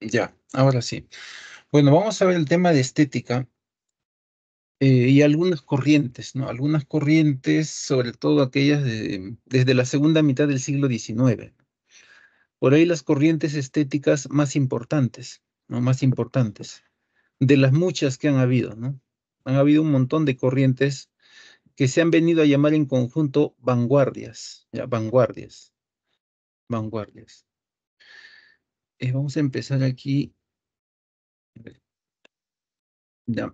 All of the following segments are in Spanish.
Ya, ahora sí. Bueno, vamos a ver el tema de estética y algunas corrientes, ¿no? Algunas corrientes, sobre todo aquellas desde la segunda mitad del siglo XIX. Por ahí las corrientes estéticas más importantes, ¿no? Más importantes, de las muchas que han habido, ¿no? Han habido un montón de corrientes que se han venido a llamar en conjunto vanguardias, ya, vanguardias, vanguardias. Vamos a empezar aquí.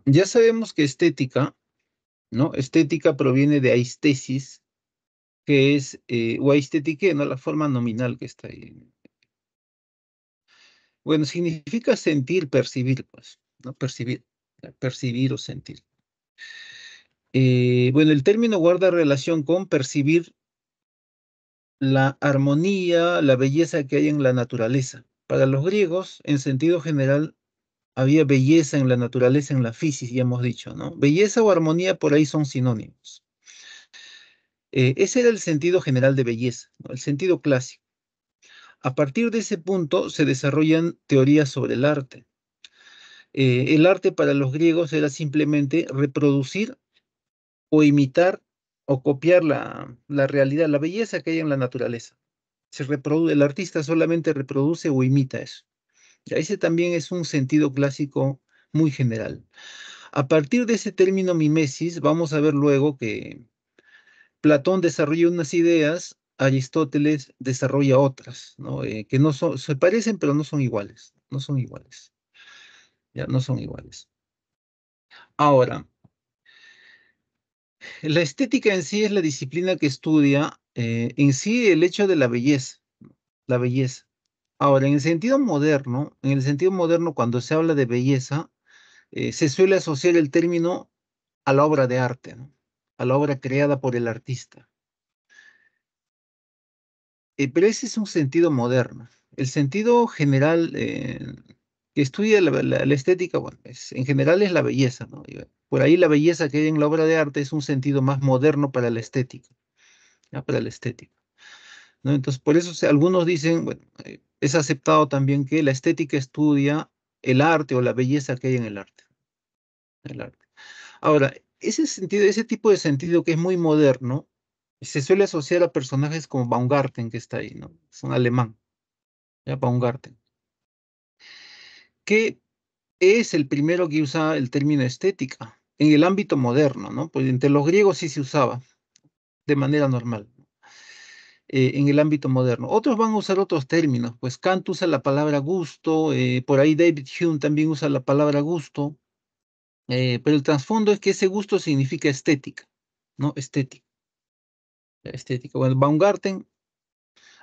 Ya sabemos que estética, ¿no? Estética proviene de aistesis, que es, o aesthetique, ¿no? La forma nominal que está ahí. Bueno, significa sentir, percibir, pues, ¿no? Percibir o sentir. Bueno, el término guarda relación con percibir la armonía, la belleza que hay en la naturaleza. Para los griegos, en sentido general, había belleza en la naturaleza, en la física, ya hemos dicho, ¿no? Belleza o armonía por ahí son sinónimos. Ese era el sentido general de belleza, ¿no? El sentido clásico. A partir de ese punto se desarrollan teorías sobre el arte. El arte para los griegos era simplemente reproducir o imitar o copiar la realidad, la belleza que hay en la naturaleza. El artista solamente reproduce o imita eso. Ya ese también es un sentido clásico muy general. A partir de ese término mimesis, vamos a ver luego que Platón desarrolla unas ideas, Aristóteles desarrolla otras, ¿no? Que no son, se parecen, pero no son iguales. No son iguales. Ya no son iguales. Ahora, la estética en sí es la disciplina que estudia en sí el hecho de la belleza, la belleza. Ahora, en el sentido moderno, cuando se habla de belleza, se suele asociar el término a la obra de arte, ¿no? A la obra creada por el artista. Pero ese es un sentido moderno. El sentido general que estudia la estética, bueno, en general es la belleza, ¿no? Por ahí la belleza que hay en la obra de arte es un sentido más moderno para la estética, ¿ya? Para la estética, ¿no? Entonces, por eso algunos dicen, bueno, es aceptado también que la estética estudia el arte o la belleza que hay en el arte. Ahora, ese sentido, ese tipo de sentido que es muy moderno, se suele asociar a personajes como Baumgarten, que está ahí, ¿no? Es un alemán, ya Baumgarten, que es el primero que usa el término estética en el ámbito moderno, ¿no? Pues entre los griegos sí se usaba de manera normal, en el ámbito moderno. Otros van a usar otros términos, pues Kant usa la palabra gusto, por ahí David Hume también usa la palabra gusto, pero el trasfondo es que ese gusto significa estética, ¿no? Estética, estética. Bueno, Baumgarten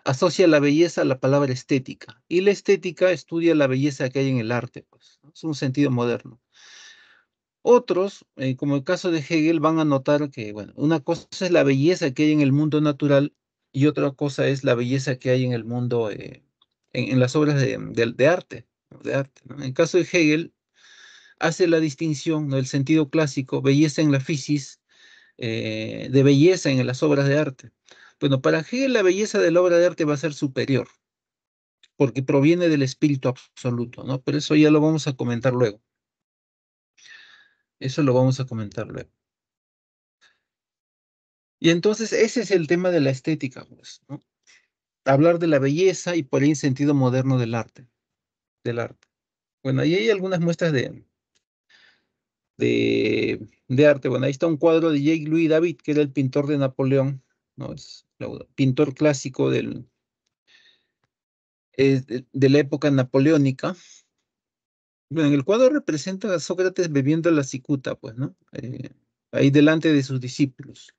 asocia la belleza a la palabra estética y la estética estudia la belleza que hay en el arte, pues, ¿no? Es un sentido moderno. Otros, como el caso de Hegel, van a notar que, bueno, una cosa es la belleza que hay en el mundo natural y otra cosa es la belleza que hay en el mundo, en las obras de arte, ¿no? De arte, ¿no? En el caso de Hegel, hace la distinción, ¿no? El sentido clásico, belleza en la física, de belleza en las obras de arte. Bueno, para Hegel la belleza de la obra de arte va a ser superior, porque proviene del espíritu absoluto, ¿no? Pero eso ya lo vamos a comentar luego. Eso lo vamos a comentar luego. Y entonces ese es el tema de la estética, pues, ¿no? Hablar de la belleza y por ahí en sentido moderno del arte, del arte. Bueno, ahí hay algunas muestras de arte. Bueno, ahí está un cuadro de Jacques-Louis David, que era el pintor de Napoleón, ¿no? Es el pintor clásico de la época napoleónica. Bueno, en el cuadro representa a Sócrates bebiendo la cicuta, pues, ¿no? Ahí delante de sus discípulos.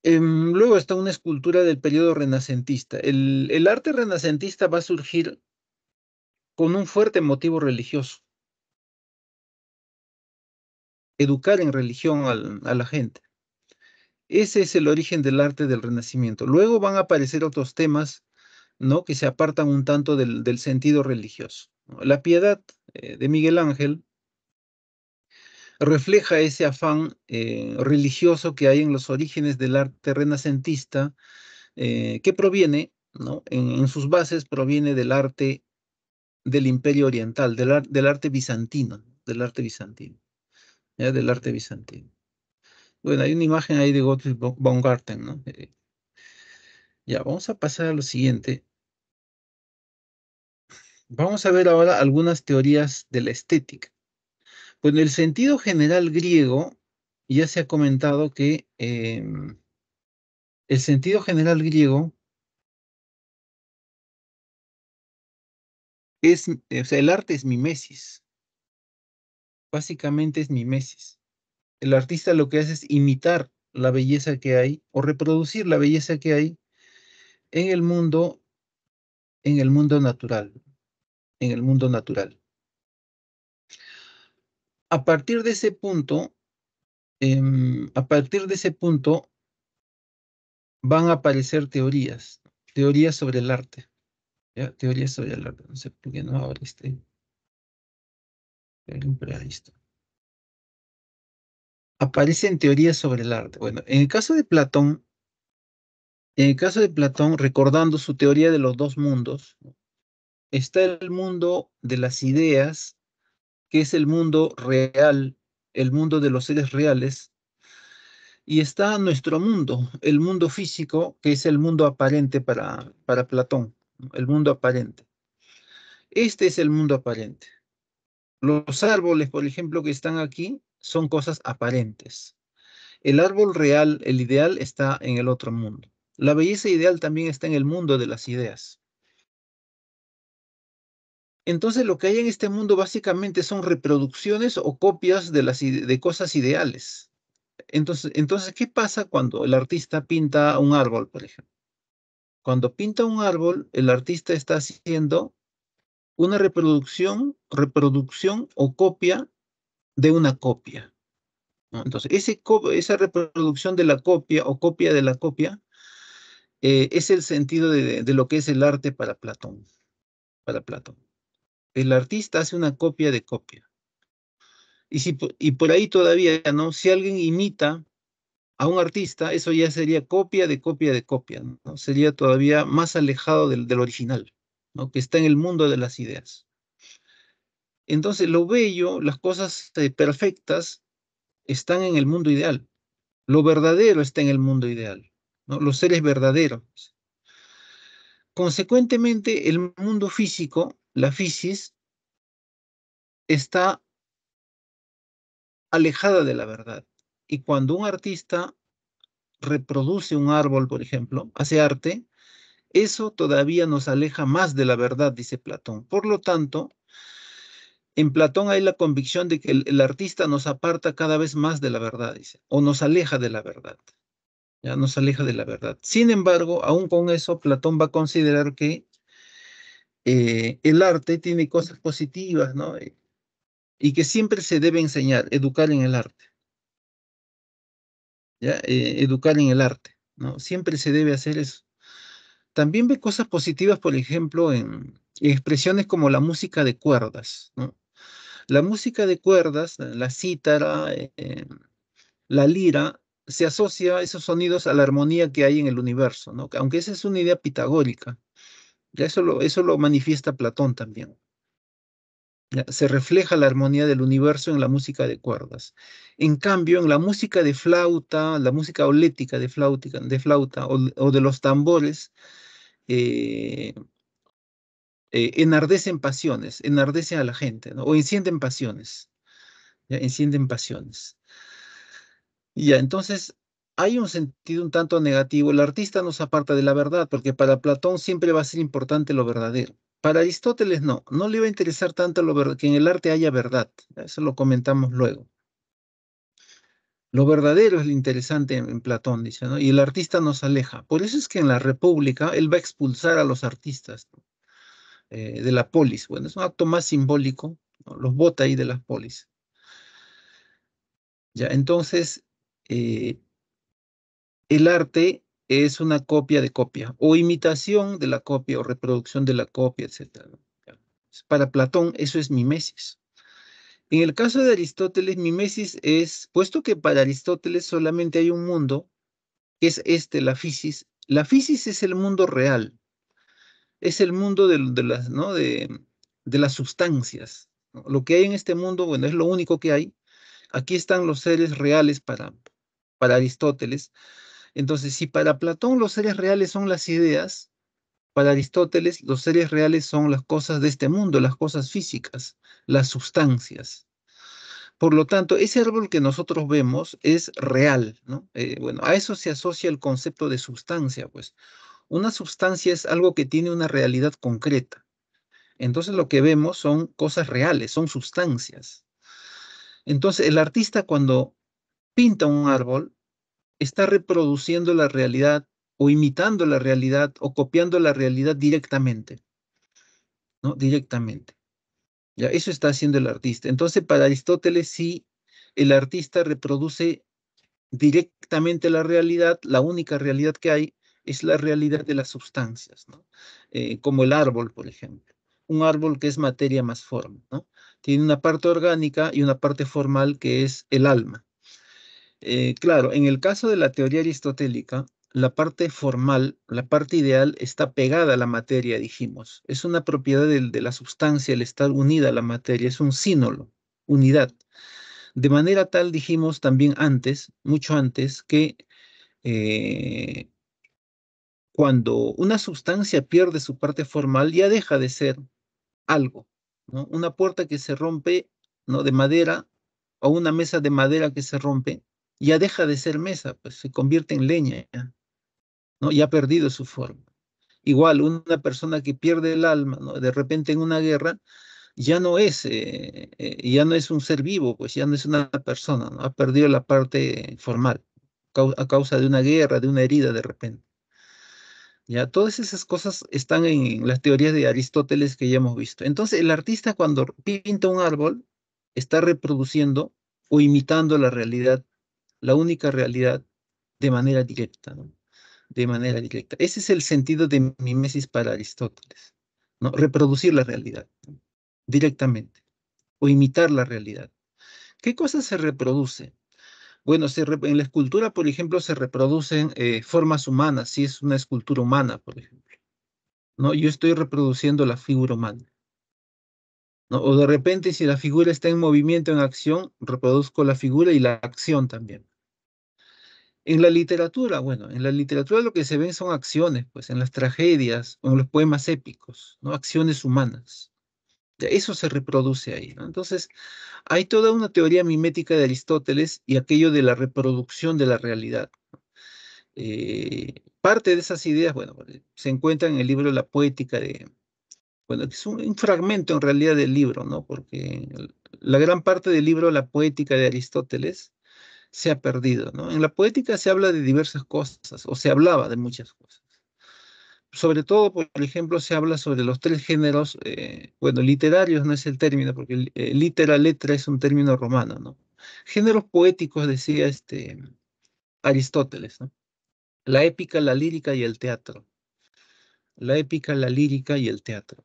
Luego está una escultura del periodo renacentista. El arte renacentista va a surgir con un fuerte motivo religioso, educar en religión a la gente. Ese es el origen del arte del Renacimiento. Luego van a aparecer otros temas, ¿no? Que se apartan un tanto del sentido religioso, ¿no? La piedad de Miguel Ángel refleja ese afán religioso que hay en los orígenes del arte renacentista, que proviene ¿no? En sus bases proviene del arte del Imperio Oriental, del arte bizantino, del arte bizantino, ¿ya? Del arte bizantino. Bueno, hay una imagen ahí de Gottfried Baumgarten, ¿no? Ya, vamos a pasar a lo siguiente. Vamos a ver ahora algunas teorías de la estética. Pues en el sentido general griego, ya se ha comentado que el sentido general griego es, o sea, el arte es mimesis, básicamente es mimesis. El artista lo que hace es imitar la belleza que hay o reproducir la belleza que hay en el mundo, en el mundo natural, en el mundo natural. A partir de ese punto, a partir de ese punto van a aparecer teorías, teorías sobre el arte, ¿ya? Teorías sobre el arte. No sé por qué no ahora pero ahí está. Aparecen teorías sobre el arte. Bueno, en el caso de Platón, recordando su teoría de los dos mundos, está el mundo de las ideas, que es el mundo real, el mundo de los seres reales, y está nuestro mundo, el mundo físico, que es el mundo aparente para Platón, ¿no? El mundo aparente. Este es el mundo aparente. Los árboles, por ejemplo, que están aquí, son cosas aparentes. El árbol real, el ideal, está en el otro mundo. La belleza ideal también está en el mundo de las ideas. Entonces, lo que hay en este mundo básicamente son reproducciones o copias de de cosas ideales. Entonces, ¿qué pasa cuando el artista pinta un árbol, por ejemplo? Cuando pinta un árbol, el artista está haciendo una reproducción o copia de una copia, ¿no? Entonces, esa reproducción de la copia o copia de la copia es el sentido de lo que es el arte para Platón, para Platón. El artista hace una copia de copia. Y por ahí todavía, ¿no? Si alguien imita a un artista, eso ya sería copia de copia de copia, ¿no? Sería todavía más alejado del original, ¿no? Que está en el mundo de las ideas. Entonces, lo bello, las cosas perfectas, están en el mundo ideal. Lo verdadero está en el mundo ideal, ¿no? Los seres verdaderos. Consecuentemente, el mundo físico, la fisis, está alejada de la verdad. Y cuando un artista reproduce un árbol, por ejemplo, hace arte, eso todavía nos aleja más de la verdad, dice Platón. Por lo tanto, en Platón hay la convicción de que el artista nos aparta cada vez más de la verdad, dice, o nos aleja de la verdad, ya nos aleja de la verdad. Sin embargo, aún con eso, Platón va a considerar que el arte tiene cosas positivas, ¿no? Y que siempre se debe enseñar, educar en el arte, ¿ya? Educar en el arte, ¿no? Siempre se debe hacer eso. También ve cosas positivas, por ejemplo, en expresiones como la música de cuerdas, ¿no? La música de cuerdas, la cítara, la lira, se asocia a esos sonidos a la armonía que hay en el universo, ¿no? Aunque esa es una idea pitagórica, ya eso lo manifiesta Platón también. ¿Ya? Se refleja la armonía del universo en la música de cuerdas. En cambio, en la música de flauta, la música holética de flauta o de los tambores, eh, enardecen pasiones, enardecen a la gente, ¿no? O encienden pasiones, ¿ya? Encienden pasiones. Y ya, entonces hay un sentido un tanto negativo. El artista nos aparta de la verdad, porque para Platón siempre va a ser importante lo verdadero. Para Aristóteles no le va a interesar tanto que en el arte haya verdad. Eso lo comentamos luego. Lo verdadero es lo interesante en Platón, dice, ¿no? Y el artista nos aleja. Por eso es que en la República él va a expulsar a los artistas, ¿no? De la polis. Bueno, es un acto más simbólico, ¿no? Los bota ahí de las polis. Ya, entonces, eh, el arte es una copia de copia, o imitación de la copia, o reproducción de la copia, etcétera, ¿no? Ya. Para Platón, eso es mimesis. En el caso de Aristóteles, mimesis es, puesto que para Aristóteles solamente hay un mundo, que es la fisis. La fisis es el mundo real. es el mundo de las, ¿no? De las sustancias, ¿no? Lo que hay en este mundo, bueno, es lo único que hay. Aquí están los seres reales para Aristóteles. Entonces, si para Platón los seres reales son las ideas, para Aristóteles los seres reales son las cosas de este mundo, las cosas físicas, las sustancias. Por lo tanto, ese árbol que nosotros vemos es real, ¿no? Bueno, a eso se asocia el concepto de sustancia, pues. Una sustancia es algo que tiene una realidad concreta. Entonces lo que vemos son cosas reales, son sustancias. Entonces el artista cuando pinta un árbol está reproduciendo la realidad o imitando la realidad o copiando la realidad directamente, ¿no? Directamente. Ya, eso está haciendo el artista. Entonces para Aristóteles sí, el artista reproduce directamente la realidad, la única realidad que hay es la realidad de las sustancias, ¿no? Como el árbol, por ejemplo. Un árbol que es materia más forma, ¿no? Tiene una parte orgánica y una parte formal que es el alma. Claro, en el caso de la teoría aristotélica, la parte formal, la parte ideal, está pegada a la materia, dijimos. Es una propiedad de la sustancia, el estar unida a la materia, es un sínolo, unidad. De manera tal, dijimos también antes, mucho antes, que eh, cuando una sustancia pierde su parte formal, ya deja de ser algo, ¿no? Una puerta que se rompe, ¿no? De madera, o una mesa de madera que se rompe, ya deja de ser mesa, pues se convierte en leña, ya, ¿no? Ya ha perdido su forma. Igual, una persona que pierde el alma, ¿no? De repente en una guerra, ya no es un ser vivo, pues ya no es una persona, ¿no? Ha perdido la parte formal a causa de una guerra, de una herida de repente. Ya, todas esas cosas están en las teorías de Aristóteles que ya hemos visto. Entonces, el artista cuando pinta un árbol está reproduciendo o imitando la realidad, la única realidad, de manera directa, ¿no? De manera directa. Ese es el sentido de mimesis para Aristóteles, ¿no? Reproducir la realidad, ¿no? Directamente o imitar la realidad. ¿Qué cosa se reproduce? Bueno, en la escultura, por ejemplo, se reproducen formas humanas, si es una escultura humana, por ejemplo. ¿No? Yo estoy reproduciendo la figura humana, ¿no? O de repente, si la figura está en movimiento, en acción, reproduzco la figura y la acción también. En la literatura, bueno, en la literatura lo que se ven son acciones, pues en las tragedias o en los poemas épicos, ¿no? Acciones humanas. Eso se reproduce ahí, ¿no? Entonces, hay toda una teoría mimética de Aristóteles y aquello de la reproducción de la realidad. Parte de esas ideas, bueno, se encuentran en el libro La Poética de, bueno, es un fragmento en realidad del libro, ¿no? Porque la gran parte del libro, La Poética de Aristóteles, se ha perdido, ¿no? En la poética se habla de diversas cosas, o se hablaba de muchas cosas. Sobre todo, por ejemplo, se habla sobre los tres géneros, bueno, literarios no es el término, porque letra es un término romano, ¿no? Géneros poéticos, decía Aristóteles, ¿no? La épica, la lírica y el teatro. La épica, la lírica y el teatro.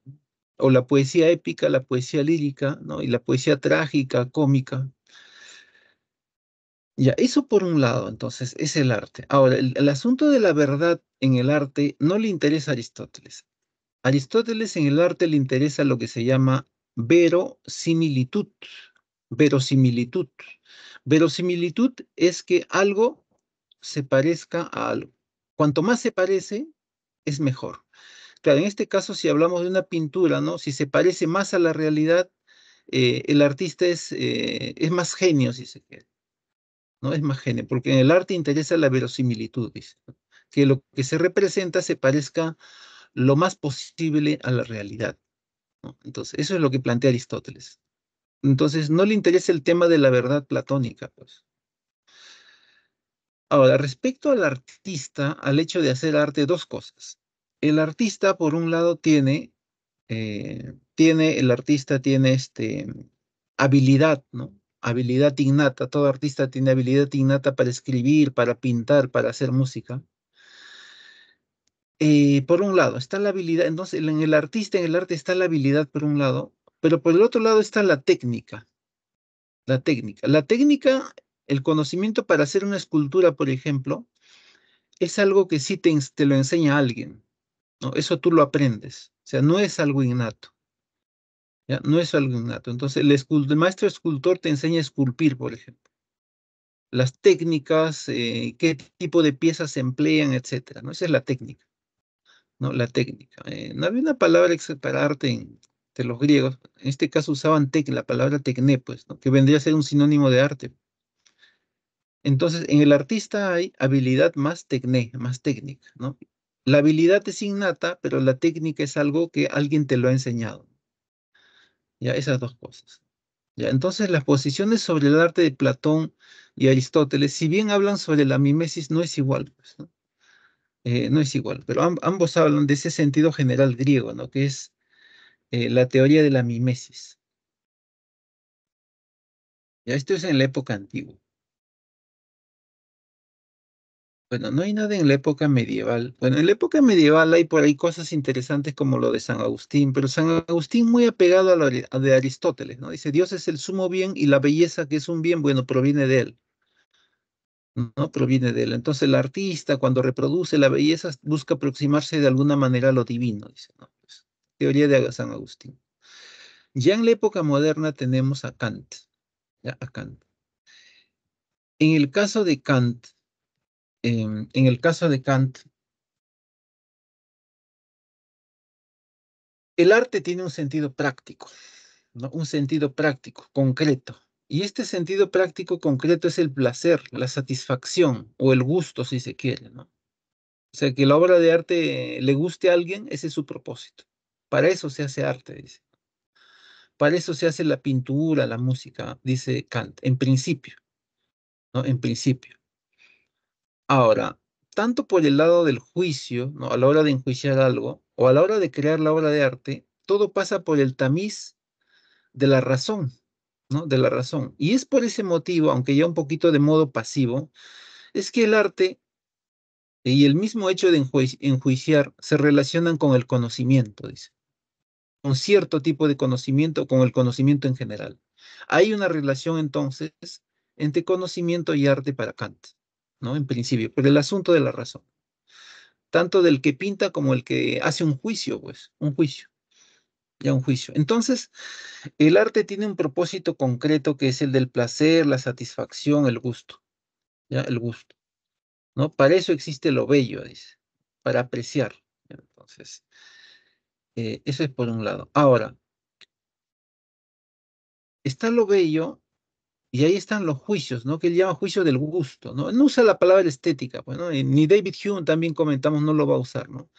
O la poesía épica, la poesía lírica, ¿no? Y la poesía trágica, cómica. Ya, eso por un lado, entonces, es el arte. Ahora, el asunto de la verdad en el arte no le interesa a Aristóteles. Aristóteles en el arte le interesa lo que se llama verosimilitud. Verosimilitud. Verosimilitud es que algo se parezca a algo. Cuanto más se parece, es mejor. Claro, en este caso, si hablamos de una pintura, ¿no? Si se parece más a la realidad, el artista es más genio, si se quiere, ¿no? Es más genio, porque en el arte interesa la verosimilitud, dice, ¿no? Que lo que se representa se parezca lo más posible a la realidad, ¿no? Entonces, eso es lo que plantea Aristóteles. Entonces, no le interesa el tema de la verdad platónica, pues. Ahora, respecto al artista, al hecho de hacer arte, dos cosas. El artista, por un lado, el artista tiene habilidad, ¿no? Habilidad innata. Todo artista tiene habilidad innata para escribir, para pintar, para hacer música. Por un lado, está la habilidad, entonces en el artista, en el arte está la habilidad por un lado, pero por el otro lado está la técnica. La técnica. La técnica, el conocimiento para hacer una escultura, por ejemplo, es algo que sí te lo enseña alguien. ¿no? Eso tú lo aprendes. O sea, no es algo innato. ¿Ya? No es algo innato. Entonces, el maestro escultor te enseña a esculpir, por ejemplo. Las técnicas, qué tipo de piezas se emplean, etcétera, ¿no? Esa es la técnica, ¿no? La técnica. No había una palabra para arte de los griegos. En este caso usaban la palabra tecné, pues, ¿no? Que vendría a ser un sinónimo de arte. Entonces, en el artista hay habilidad más tecné, más técnica, ¿no? La habilidad es innata, pero la técnica es algo que alguien te lo ha enseñado. Ya, esas dos cosas. Ya, entonces, las posiciones sobre el arte de Platón y Aristóteles, si bien hablan sobre la mimesis, no es igual, pues, ¿no? No es igual, pero ambos hablan de ese sentido general griego, ¿no? Que es la teoría de la mimesis. Ya, esto es en la época antigua. Bueno, no hay nada en la época medieval. Bueno, en la época medieval hay por ahí cosas interesantes como lo de San Agustín, pero San Agustín muy apegado a de Aristóteles, ¿no? Dice, Dios es el sumo bien y la belleza que es un bien, bueno, proviene de él, ¿no? Proviene de él. Entonces el artista cuando reproduce la belleza busca aproximarse de alguna manera a lo divino, dice, ¿no? Pues, teoría de San Agustín. Ya en la época moderna tenemos a Kant, ya, a Kant. En el caso de Kant, en el caso de Kant, el arte tiene un sentido práctico, ¿no? Un sentido práctico, concreto. Y este sentido práctico concreto es el placer, la satisfacción o el gusto, si se quiere, ¿no? O sea, que la obra de arte le guste a alguien, ese es su propósito. Para eso se hace arte, dice. Para eso se hace la pintura, la música, dice Kant, en principio, ¿no? En principio. Ahora, tanto por el lado del juicio, ¿no? A la hora de enjuiciar algo, o a la hora de crear la obra de arte, todo pasa por el tamiz de la razón, ¿no? De la razón. Y es por ese motivo, aunque ya un poquito de modo pasivo, es que el arte y el mismo hecho de enjuiciar se relacionan con el conocimiento, dice, con cierto tipo de conocimiento, con el conocimiento en general. Hay una relación entonces entre conocimiento y arte para Kant, ¿no? En principio, por el asunto de la razón, tanto del que pinta como el que hace un juicio, pues, un juicio, ya un juicio. Entonces, el arte tiene un propósito concreto que es el del placer, la satisfacción, el gusto, ¿ya? El gusto, ¿no? Para eso existe lo bello, dice, para apreciar. ¿Ya? Entonces, eso es por un lado. Ahora, está lo bello y ahí están los juicios, ¿no? Que él llama juicio del gusto, ¿no? No usa la palabra estética, pues, ¿no? Ni David Hume también comentamos no lo va a usar, ¿no?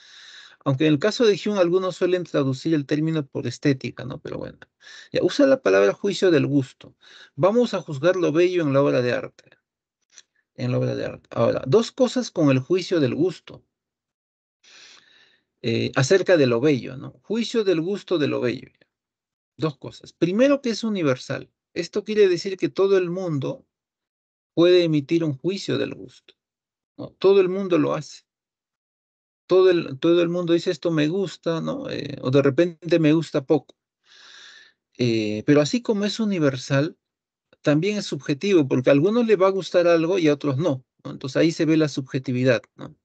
Aunque en el caso de Hume algunos suelen traducir el término por estética, ¿no? Pero bueno, ya usa la palabra juicio del gusto. Vamos a juzgar lo bello en la obra de arte. En la obra de arte. Ahora, dos cosas con el juicio del gusto, acerca de lo bello, ¿no? Juicio del gusto de lo bello. Dos cosas. Primero, que es universal. Esto quiere decir que todo el mundo puede emitir un juicio del gusto, ¿no? Todo el mundo lo hace. Todo el mundo dice esto me gusta, ¿no? O de repente me gusta poco. Pero así como es universal, también es subjetivo, porque a algunos le va a gustar algo y a otros no, ¿no? Entonces ahí se ve la subjetividad, ¿no?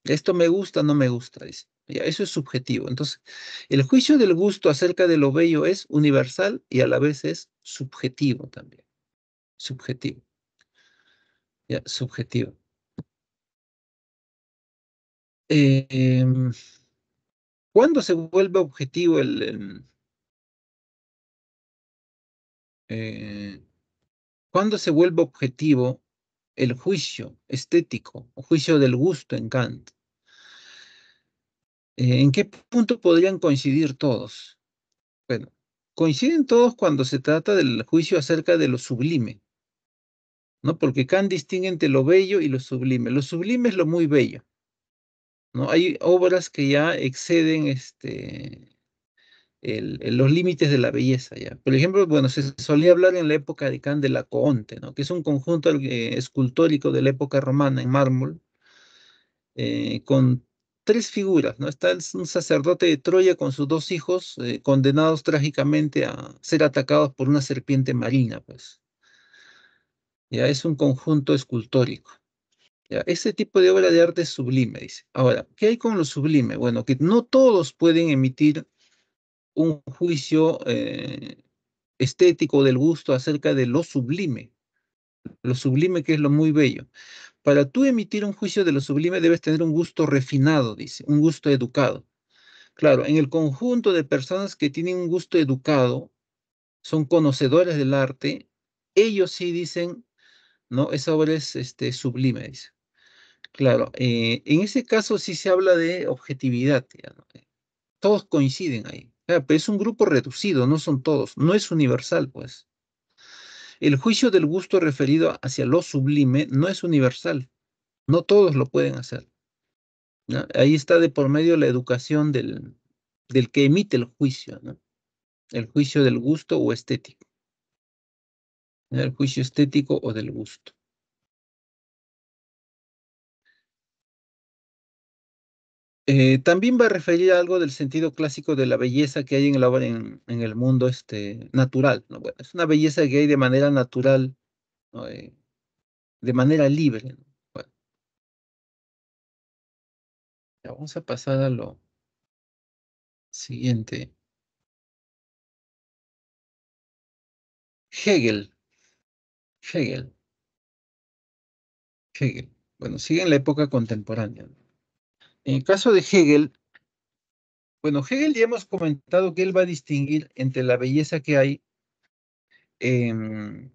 Esto me gusta, no me gusta, dice. Ya, eso es subjetivo. Entonces, el juicio del gusto acerca de lo bello es universal y a la vez es subjetivo también. Subjetivo. Ya, subjetivo. Em, ¿Cuándo se vuelve objetivo eh, cuándo se vuelve objetivo el juicio estético o juicio del gusto en Kant? ¿En qué punto podrían coincidir todos? Bueno, coinciden todos cuando se trata del juicio acerca de lo sublime, ¿no? Porque Kant distingue entre lo bello y lo sublime. Lo sublime es lo muy bello, ¿no? Hay obras que ya exceden los límites de la belleza, ¿ya? Por ejemplo, bueno, se solía hablar en la época de Kant de la Coonte, ¿no? Que es un conjunto escultórico de la época romana en mármol, con tres figuras, ¿no? Está un sacerdote de Troya con sus dos hijos, condenados trágicamente a ser atacados por una serpiente marina, pues. Ya es un conjunto escultórico. Ya, ese tipo de obra de arte es sublime, dice. Ahora, ¿qué hay con lo sublime? Bueno, que no todos pueden emitir un juicio estético del gusto acerca de lo sublime que es lo muy bello. Para tú emitir un juicio de lo sublime debes tener un gusto refinado, dice, un gusto educado. Claro, en el conjunto de personas que tienen un gusto educado, son conocedores del arte, ellos sí dicen, no, esa obra es sublime, dice. Claro, en ese caso sí se habla de objetividad, ya, ¿no? Todos coinciden ahí. Claro, pero es un grupo reducido, no son todos, no es universal, pues. El juicio del gusto referido hacia lo sublime no es universal, no todos lo pueden hacer, ¿no? Ahí está de por medio la educación del que emite el juicio, ¿no? El juicio del gusto o estético, ¿no? El juicio estético o del gusto. También va a referir a algo del sentido clásico de la belleza que hay en la obra en el mundo natural, ¿no? Bueno, es una belleza que hay de manera natural, ¿no? De manera libre, ¿no? Bueno, ya vamos a pasar a lo siguiente. Hegel, Hegel, Hegel. Bueno, sigue en la época contemporánea, ¿no? En el caso de Hegel, bueno, Hegel ya hemos comentado que él va a distinguir entre la belleza que hay en,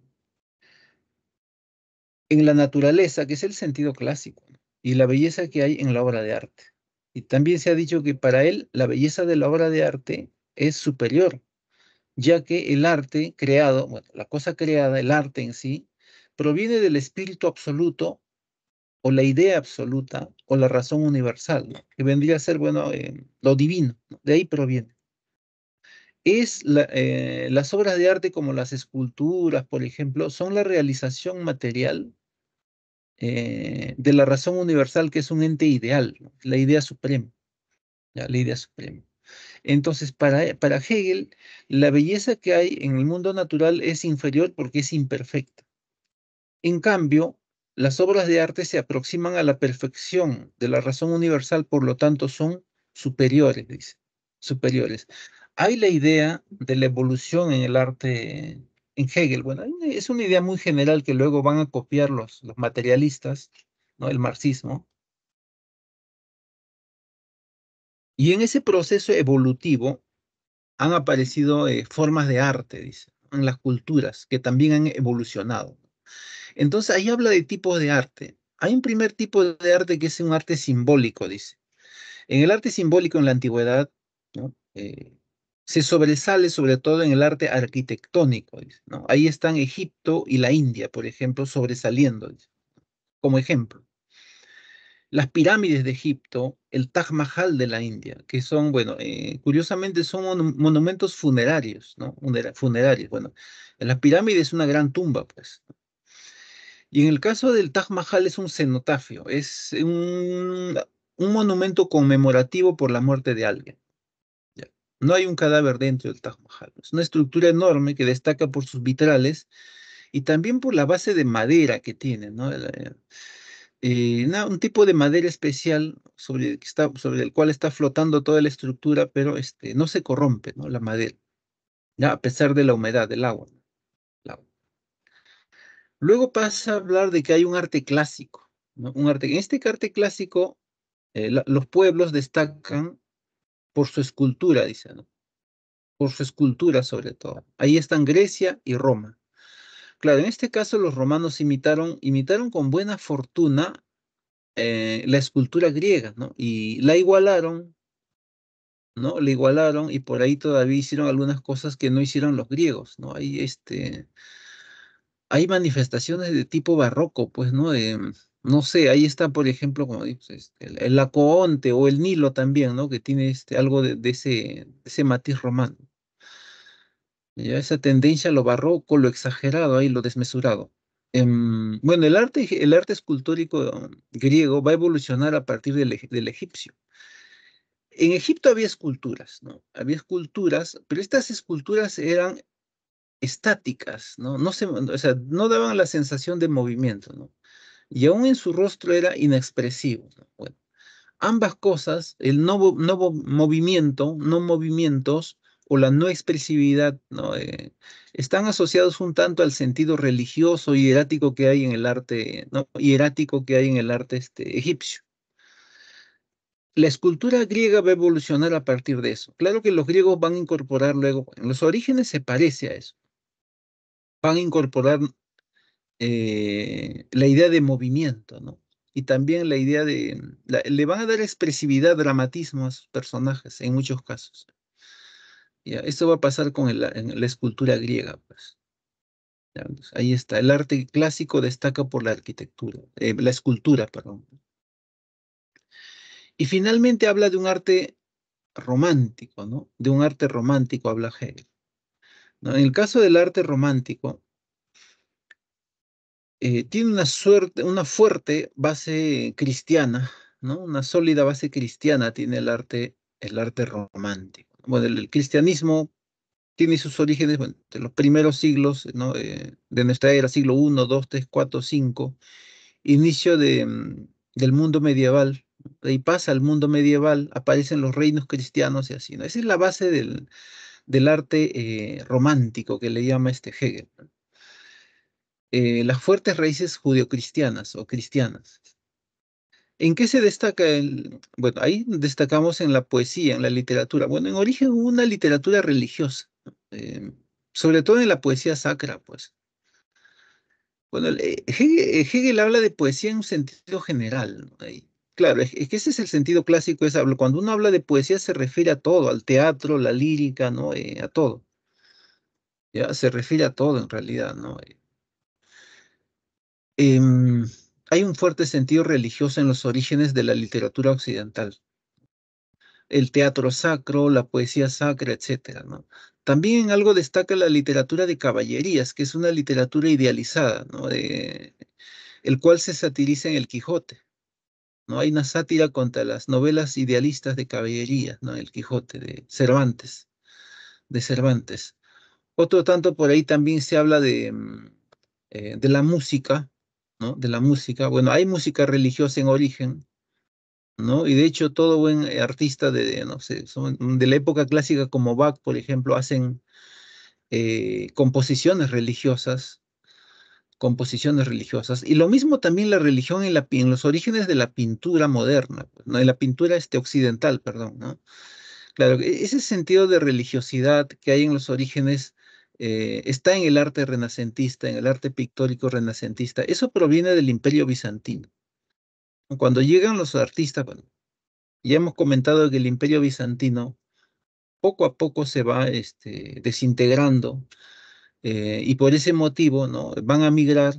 en la naturaleza, que es el sentido clásico, ¿no? Y la belleza que hay en la obra de arte. Y también se ha dicho que para él la belleza de la obra de arte es superior, ya que el arte creado, bueno, la cosa creada, el arte en sí, proviene del espíritu absoluto o la idea absoluta o la razón universal, ¿no? Que vendría a ser, bueno, lo divino, ¿no? De ahí proviene. Las obras de arte como las esculturas, por ejemplo, son la realización material de la razón universal, que es un ente ideal, ¿no? La idea suprema, ¿ya? La idea suprema. Entonces, para Hegel, la belleza que hay en el mundo natural es inferior porque es imperfecta. En cambio, las obras de arte se aproximan a la perfección de la razón universal, por lo tanto son superiores, dice, superiores. Hay la idea de la evolución en el arte en Hegel. Bueno, es una idea muy general que luego van a copiar los materialistas, ¿no? El marxismo. Y en ese proceso evolutivo han aparecido formas de arte, dice, en las culturas que también han evolucionado. Entonces ahí habla de tipos de arte. Hay un primer tipo de arte que es un arte simbólico, dice. En el arte simbólico en la antigüedad, ¿no? Se sobresale sobre todo en el arte arquitectónico, dice, ¿no? Ahí están Egipto y la India, por ejemplo, sobresaliendo, dice, como ejemplo. Las pirámides de Egipto, el Taj Mahal de la India, que son, bueno, curiosamente son monumentos funerarios, ¿no? Funerarios, bueno. En las pirámides es una gran tumba, pues. Y en el caso del Taj Mahal es un cenotafio, es un monumento conmemorativo por la muerte de alguien. Ya. No hay un cadáver dentro del Taj Mahal. Es una estructura enorme que destaca por sus vitrales y también por la base de madera que tiene, ¿no? Un tipo de madera especial sobre el cual está flotando toda la estructura, pero no se corrompe, ¿no? La madera, ya, a pesar de la humedad del agua, ¿no? El agua. Luego pasa a hablar de que hay un arte clásico, ¿no? En este arte clásico, los pueblos destacan por su escultura, dice, ¿no? Por su escultura sobre todo. Ahí están Grecia y Roma. Claro, en este caso los romanos imitaron con buena fortuna la escultura griega, ¿no? Y la igualaron, ¿no? La igualaron y por ahí todavía hicieron algunas cosas que no hicieron los griegos, ¿no? Hay manifestaciones de tipo barroco, pues, ¿no? No sé, ahí está, por ejemplo, como dices, el Laocoonte o el Nilo también, ¿no? Que tiene algo de ese matiz romano. Ya esa tendencia a lo barroco, lo exagerado ahí, lo desmesurado. Bueno, el arte escultórico griego va a evolucionar a partir del egipcio. En Egipto había esculturas, ¿no? Había esculturas, pero estas esculturas eran estáticas, ¿no? O sea, no daban la sensación de movimiento, ¿no? y aún en su rostro era inexpresivo, ¿no? Bueno, ambas cosas, el no movimiento, no movimientos o la no expresividad, ¿no? Están asociados un tanto al sentido religioso y hierático que hay en el arte, ¿no? Hierático que hay en el arte egipcio. La escultura griega va a evolucionar a partir de eso. Claro que los griegos van a incorporar luego, en los orígenes se parece a eso, van a incorporar la idea de movimiento, ¿no? Y también la idea le van a dar expresividad, dramatismo a sus personajes en muchos casos. Ya, esto va a pasar con en la escultura griega, pues. Ya, entonces, ahí está, el arte clásico destaca por la arquitectura, la escultura, perdón. Y finalmente habla de un arte romántico, ¿no? De un arte romántico habla Hegel, ¿no? En el caso del arte romántico, tiene una fuerte base cristiana, ¿no? Una sólida base cristiana tiene el arte romántico. Bueno, el cristianismo tiene sus orígenes, bueno, de los primeros siglos, ¿no? De nuestra era, siglo I, II, III, IV, V, inicio del mundo medieval. De ahí pasa al mundo medieval, aparecen los reinos cristianos y así, ¿no? Esa es la base del arte romántico que le llama Hegel, ¿no? Las fuertes raíces judeocristianas o cristianas. ¿En qué se destaca bueno, ahí destacamos en la poesía, en la literatura? Bueno, en origen hubo una literatura religiosa, ¿no? Sobre todo en la poesía sacra, pues. Bueno, Hegel habla de poesía en un sentido general, ¿no? Claro, es que ese es el sentido clásico, cuando uno habla de poesía se refiere a todo, al teatro, la lírica, ¿no? A todo, ya se refiere a todo en realidad, ¿no? Em, Hay un fuerte sentido religioso en los orígenes de la literatura occidental, el teatro sacro, la poesía sacra, etcétera, ¿no? También en algo destaca la literatura de caballerías, que es una literatura idealizada, ¿no? El cual se satiriza en el Quijote, ¿no? Hay una sátira contra las novelas idealistas de caballerías, ¿no? El Quijote de Cervantes. Otro tanto por ahí también se habla de la música, ¿no? De la música. Bueno, hay música religiosa en origen, ¿no? Y de hecho todo buen artista no sé, de la época clásica como Bach, por ejemplo, hacen composiciones religiosas. Y lo mismo también la religión en los orígenes de la pintura moderna, pues, ¿no? En la pintura occidental, perdón, ¿no? Claro, ese sentido de religiosidad que hay en los orígenes está en el arte renacentista, en el arte pictórico renacentista. Eso proviene del Imperio Bizantino. Cuando llegan los artistas, bueno, ya hemos comentado que el Imperio Bizantino poco a poco se va desintegrando y por ese motivo, ¿no? Van a migrar,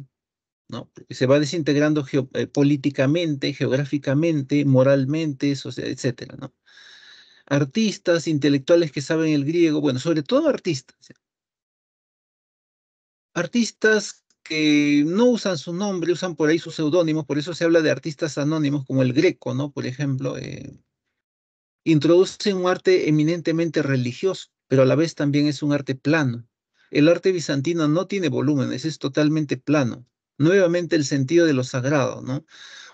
¿no? Porque se va desintegrando políticamente, geográficamente, moralmente, etcétera, ¿no? Artistas, intelectuales que saben el griego, bueno, sobre todo artistas que no usan su nombre, usan por ahí sus seudónimos, por eso se habla de artistas anónimos como el Greco, ¿no? Por ejemplo, introduce un arte eminentemente religioso, pero a la vez también es un arte plano. El arte bizantino no tiene volúmenes, es totalmente plano. Nuevamente el sentido de lo sagrado, ¿no?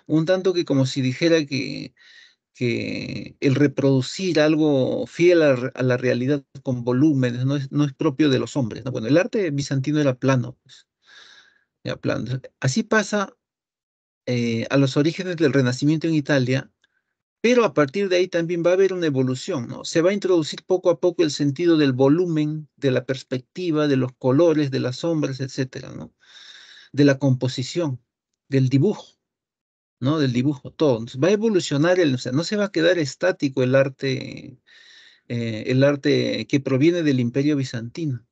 Un tanto que como si dijera que el reproducir algo fiel a la realidad con volúmenes no es propio de los hombres, ¿no? Bueno, el arte bizantino era plano, pues, ya plano. Así pasa a los orígenes del Renacimiento en Italia, pero a partir de ahí también va a haber una evolución, ¿no? Se va a introducir poco a poco el sentido del volumen, de la perspectiva, de los colores, de las sombras, etcétera, ¿no? De la composición, del dibujo, ¿no? Del dibujo, todo. Entonces, va a evolucionar, o sea, no se va a quedar estático el arte que proviene del Imperio Bizantino,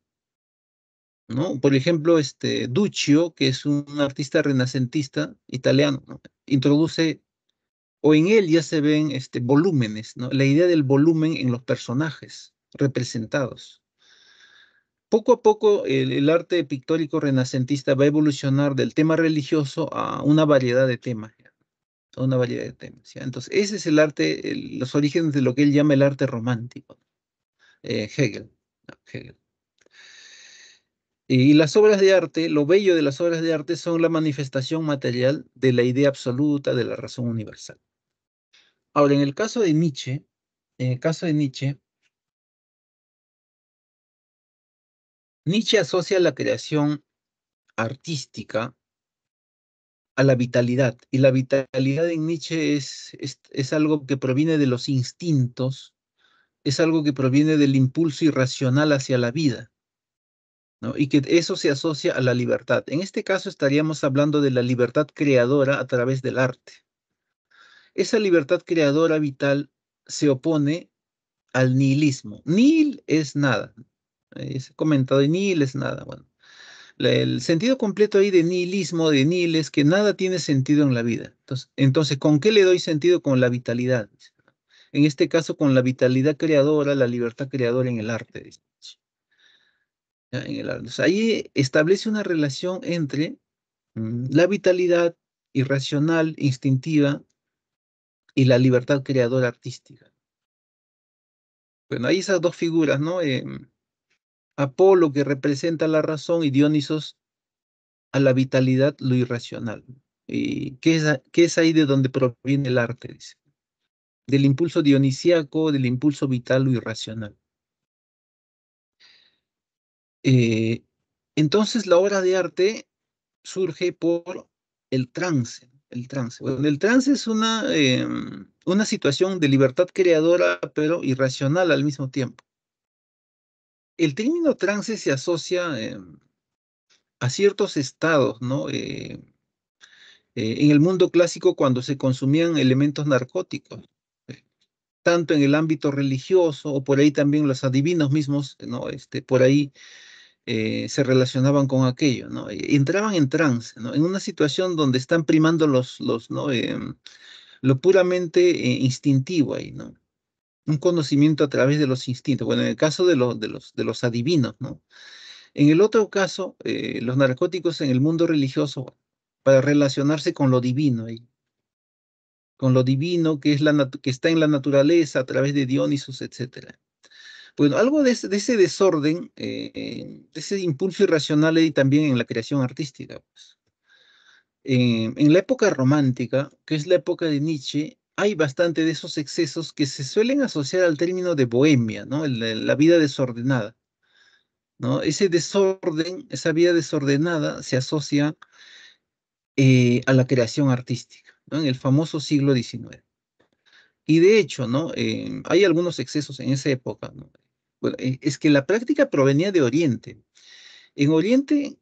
¿no? Por ejemplo, Duccio, que es un artista renacentista italiano, ¿no? Introduce o en él ya se ven volúmenes, ¿no? La idea del volumen en los personajes representados. Poco a poco el arte pictórico renacentista va a evolucionar del tema religioso a una variedad de temas, ¿ya? A una variedad de temas, ¿ya? Entonces, ese es el arte, los orígenes de lo que él llama el arte romántico, Hegel, ¿no? Hegel. Y las obras de arte, lo bello de las obras de arte son la manifestación material de la idea absoluta de la razón universal. Ahora, en el caso de Nietzsche, en el caso de Nietzsche, Nietzsche asocia la creación artística a la vitalidad, y la vitalidad en Nietzsche es algo que proviene de los instintos, es algo que proviene del impulso irracional hacia la vida, ¿no? Y que eso se asocia a la libertad. En este caso estaríamos hablando de la libertad creadora a través del arte. Esa libertad creadora vital se opone al nihilismo. Nihil es nada. Es comentado, nihil es nada. Bueno, el sentido completo ahí de nihilismo, de nihil, es que nada tiene sentido en la vida. Entonces, ¿con qué le doy sentido? Con la vitalidad. En este caso, con la vitalidad creadora, la libertad creadora en el arte. ¿Ya? En el arte. O sea, ahí establece una relación entre la vitalidad irracional, instintiva, y la libertad creadora artística. Bueno, hay esas dos figuras, ¿no? Apolo, que representa la razón, y Dionisos a la vitalidad, lo irracional. ¿Y qué es ahí de donde proviene el arte? Dice. Del impulso dionisíaco, del impulso vital o irracional. Eh, entonces, la obra de arte surge por el trance. El trance. Bueno, el trance es una situación de libertad creadora, pero irracional al mismo tiempo. El término trance se asocia a ciertos estados, ¿no? En el mundo clásico, cuando se consumían elementos narcóticos, eh, tanto en el ámbito religioso, o por ahí también los adivinos mismos, ¿no? Por ahí se relacionaban con aquello, ¿no? Entraban en trance, ¿no? En una situación donde están primando ¿no? Lo puramente instintivo ahí, ¿no? Un conocimiento a través de los instintos. Bueno, en el caso de los adivinos, ¿no? En el otro caso, los narcóticos en el mundo religioso, para relacionarse con lo divino, con lo divino que, que está en la naturaleza a través de Dionisos, etcétera. Bueno, algo de ese desorden, de ese impulso irracional hay también en la creación artística, pues. En la época romántica, que es la época de Nietzsche, hay bastante de esos excesos que se suelen asociar al término de bohemia, ¿no? La vida desordenada, ¿no? Ese desorden, esa vida desordenada se asocia a la creación artística, ¿no? En el famoso siglo XIX. Y de hecho, ¿no? Hay algunos excesos en esa época, ¿no? Bueno, es que la práctica provenía de Oriente. En Oriente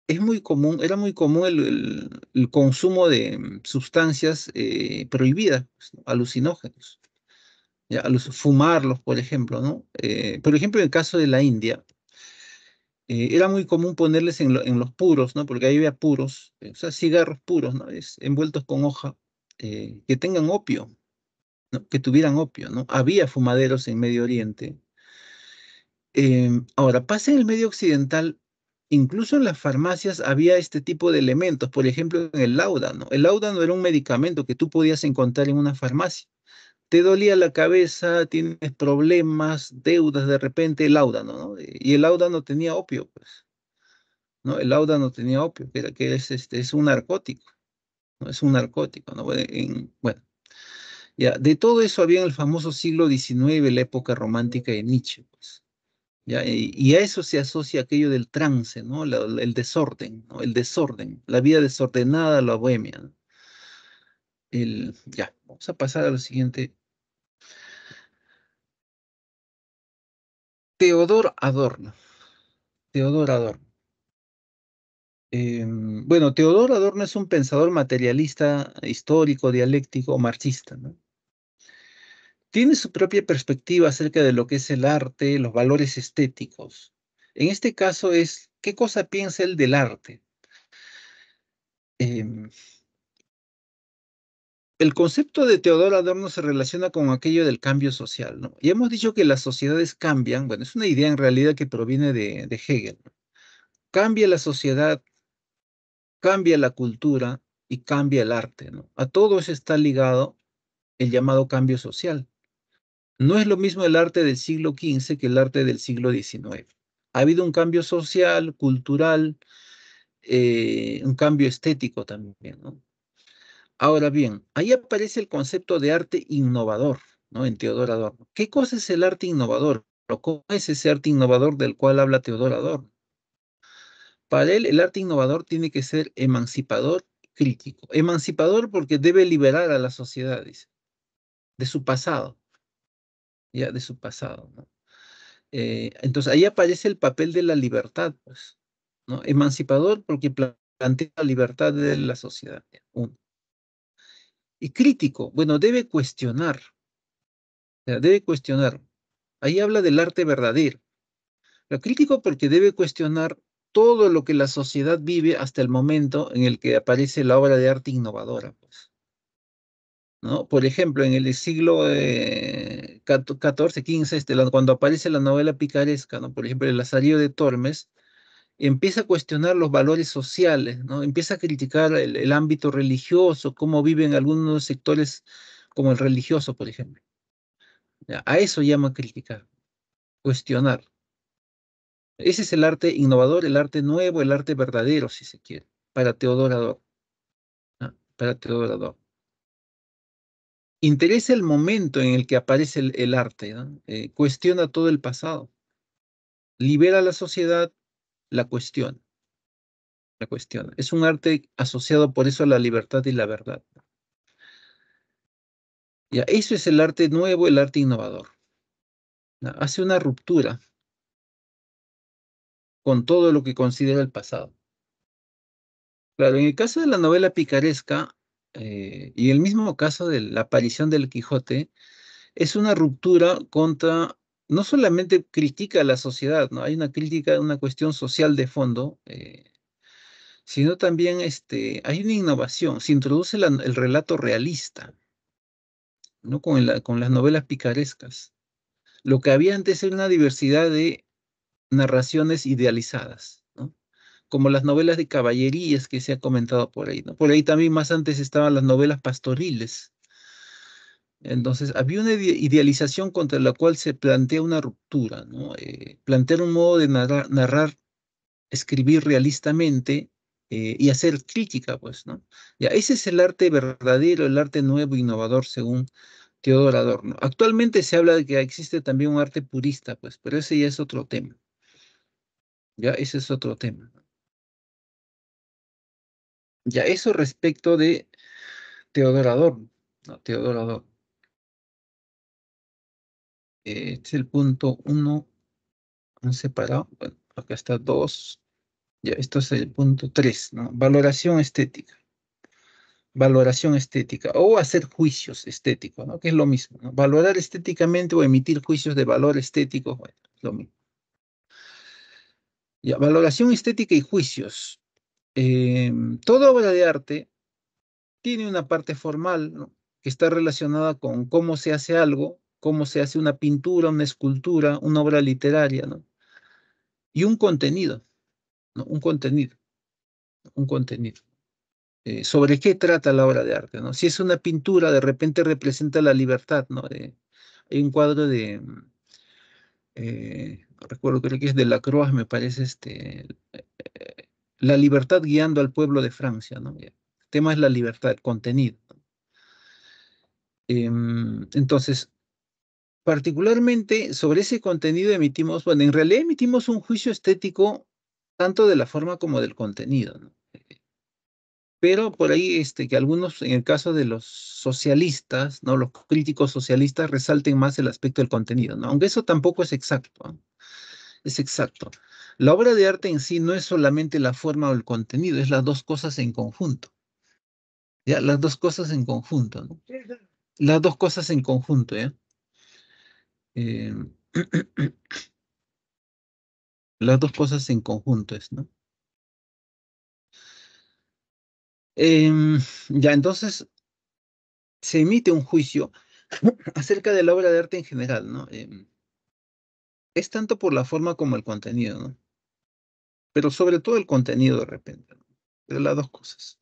era muy común el consumo de sustancias prohibidas, pues, ¿no? Alucinógenos, ¿ya? Fumarlos, por ejemplo, ¿no? Por ejemplo, en el caso de la India, era muy común ponerles en los puros, ¿no? Porque ahí había puros, o sea, cigarros puros, ¿no? Envueltos con hoja, que tengan opio, ¿no? Que tuvieran opio, ¿no? Había fumaderos en Medio Oriente. Ahora, pasa en el medio occidental, incluso en las farmacias había este tipo de elementos, por ejemplo, en el láudano. El láudano era un medicamento que tú podías encontrar en una farmacia. Te dolía la cabeza, tienes problemas, deudas, de repente el láudano, ¿no? Y el láudano tenía opio, pues, ¿no? El láudano tenía opio, que es un narcótico, ¿no? Es un narcótico, ¿no? Bueno, ya, de todo eso había en el famoso siglo XIX, la época romántica de Nietzsche, pues. ¿Ya? Y a eso se asocia aquello del trance, ¿no? El desorden, ¿no? El desorden, la vida desordenada, la bohemia, ¿no? Ya, vamos a pasar a lo siguiente. Teodor Adorno. Teodor Adorno. Bueno, Teodor Adorno es un pensador materialista, histórico, dialéctico, marxista, ¿no? Tiene su propia perspectiva acerca de lo que es el arte, los valores estéticos. En este caso es, ¿qué cosa piensa él del arte? Em, el concepto de Teodoro Adorno se relaciona con aquello del cambio social, ¿no? Y hemos dicho que las sociedades cambian, bueno, es una idea en realidad que proviene de Hegel, ¿no? Cambia la sociedad, cambia la cultura y cambia el arte, ¿no? A todo eso está ligado el llamado cambio social. No es lo mismo el arte del siglo XV que el arte del siglo XIX. Ha habido un cambio social, cultural, un cambio estético también, ¿no? Ahora bien, ahí aparece el concepto de arte innovador, ¿no? En Teodor Adorno. ¿Qué cosa es el arte innovador? ¿O cómo es ese arte innovador del cual habla Teodor Adorno? Para él, el arte innovador tiene que ser emancipador, crítico. Emancipador porque debe liberar a la sociedad, dice, de su pasado, ya, de su pasado, ¿no? Entonces ahí aparece el papel de la libertad, pues, ¿no? Emancipador porque plantea la libertad de la sociedad, uno. Y crítico, bueno, debe cuestionar, o sea, debe cuestionar. Ahí habla del arte verdadero. Lo crítico porque debe cuestionar todo lo que la sociedad vive hasta el momento en el que aparece la obra de arte innovadora, pues, ¿no? Por ejemplo, en el siglo XIV, XV, cuando aparece la novela picaresca, ¿no? Por ejemplo, el Lazarillo de Tormes, empieza a cuestionar los valores sociales, ¿no? Empieza a criticar el ámbito religioso, cómo viven algunos sectores como el religioso, por ejemplo. ¿Ya? A eso llama criticar, cuestionar. Ese es el arte innovador, el arte nuevo, el arte verdadero, si se quiere, para Teodor Adorno, ¿no? Para Teodor Adorno. Interesa el momento en el que aparece el arte, ¿no? Cuestiona todo el pasado, libera a la sociedad, la cuestiona, la cuestiona. Es un arte asociado por eso a la libertad y la verdad. Ya, eso es el arte nuevo, el arte innovador, ¿no? Hace una ruptura con todo lo que considera el pasado. Claro, en el caso de la novela picaresca, y el mismo caso de la aparición del Quijote, es una ruptura contra, no solamente critica a la sociedad, ¿no? Hay una crítica, una cuestión social de fondo, sino también hay una innovación. Se introduce el relato realista, ¿no? Con las novelas picarescas. Lo que había antes era una diversidad de narraciones idealizadas, ¿no? Como las novelas de caballerías que se ha comentado por ahí, ¿no? Por ahí también más antes estaban las novelas pastoriles. Entonces, había una idealización contra la cual se plantea una ruptura, ¿no? Plantear un modo de narrar, escribir realistamente y hacer crítica, pues, ¿no? Ya, ese es el arte verdadero, el arte nuevo, innovador, según Teodor Adorno. Actualmente se habla de que existe también un arte purista, pues, pero ese ya es otro tema. Ya, ese es otro tema. Ya, eso respecto de Teodor Adorno, ¿no? Teodor Adorno. Este es el punto uno, un separado. Bueno, acá está dos. Ya, esto es el punto 3, ¿no? Valoración estética. Valoración estética o hacer juicios estéticos, ¿no? Que es lo mismo, ¿no? Valorar estéticamente o emitir juicios de valor estético, bueno, es lo mismo. Ya, valoración estética y juicios. Toda obra de arte tiene una parte formal, ¿no? Que está relacionada con cómo se hace algo, cómo se hace una pintura, una escultura, una obra literaria, ¿no? Y un contenido, ¿no? Un contenido. Sobre qué trata la obra de arte, ¿no? Si es una pintura, de repente representa la libertad, ¿no? Hay un cuadro de, no recuerdo, creo que es de Lacroix, me parece, la libertad guiando al pueblo de Francia, ¿no? El tema es la libertad, el contenido, ¿no? Entonces, particularmente sobre ese contenido emitimos, bueno, en realidad emitimos un juicio estético tanto de la forma como del contenido, ¿no? Pero por ahí que algunos, en el caso de los socialistas, ¿no? Los críticos socialistas resalten más el aspecto del contenido, ¿no? Aunque eso tampoco es exacto, ¿no? Es exacto. La obra de arte en sí no es solamente la forma o el contenido, es las dos cosas en conjunto. ¿Ya? Las dos cosas en conjunto, ¿no? Las dos cosas en conjunto, ¿ya? Eh, las dos cosas en conjunto es, ¿no? Ya, entonces se emite un juicio acerca de la obra de arte en general, ¿no? Es tanto por la forma como el contenido, ¿no? Pero sobre todo el contenido de repente, ¿no? De las dos cosas.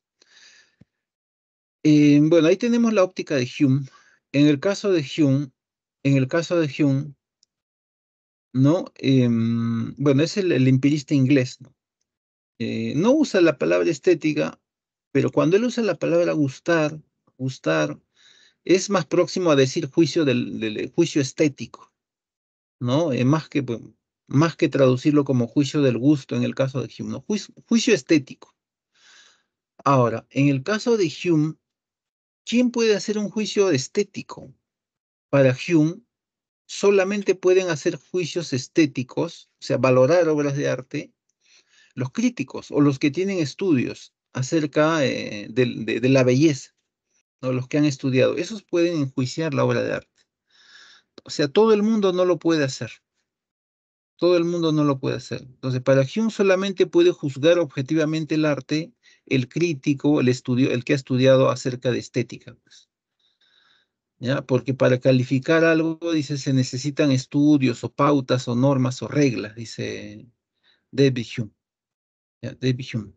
Bueno, ahí tenemos la óptica de Hume. En el caso de Hume, en el caso de Hume, ¿no? Bueno, es el empirista inglés, ¿no? No usa la palabra estética, pero cuando él usa la palabra gustar, es más próximo a decir juicio del juicio estético, ¿no? Más que traducirlo como juicio del gusto en el caso de Hume, ¿no? Juicio estético. Ahora, en el caso de Hume, ¿quién puede hacer un juicio estético? Para Hume, solamente pueden hacer juicios estéticos, o sea, valorar obras de arte, los críticos o los que tienen estudios acerca de la belleza, ¿no? Los que han estudiado, esos pueden enjuiciar la obra de arte. O sea, todo el mundo no lo puede hacer. Todo el mundo no lo puede hacer. Entonces, para Hume solamente puede juzgar objetivamente el arte el crítico, el que ha estudiado acerca de estética, pues, ¿ya? Porque para calificar algo, dice, se necesitan estudios o pautas o normas o reglas, dice David Hume. ¿Ya? David Hume.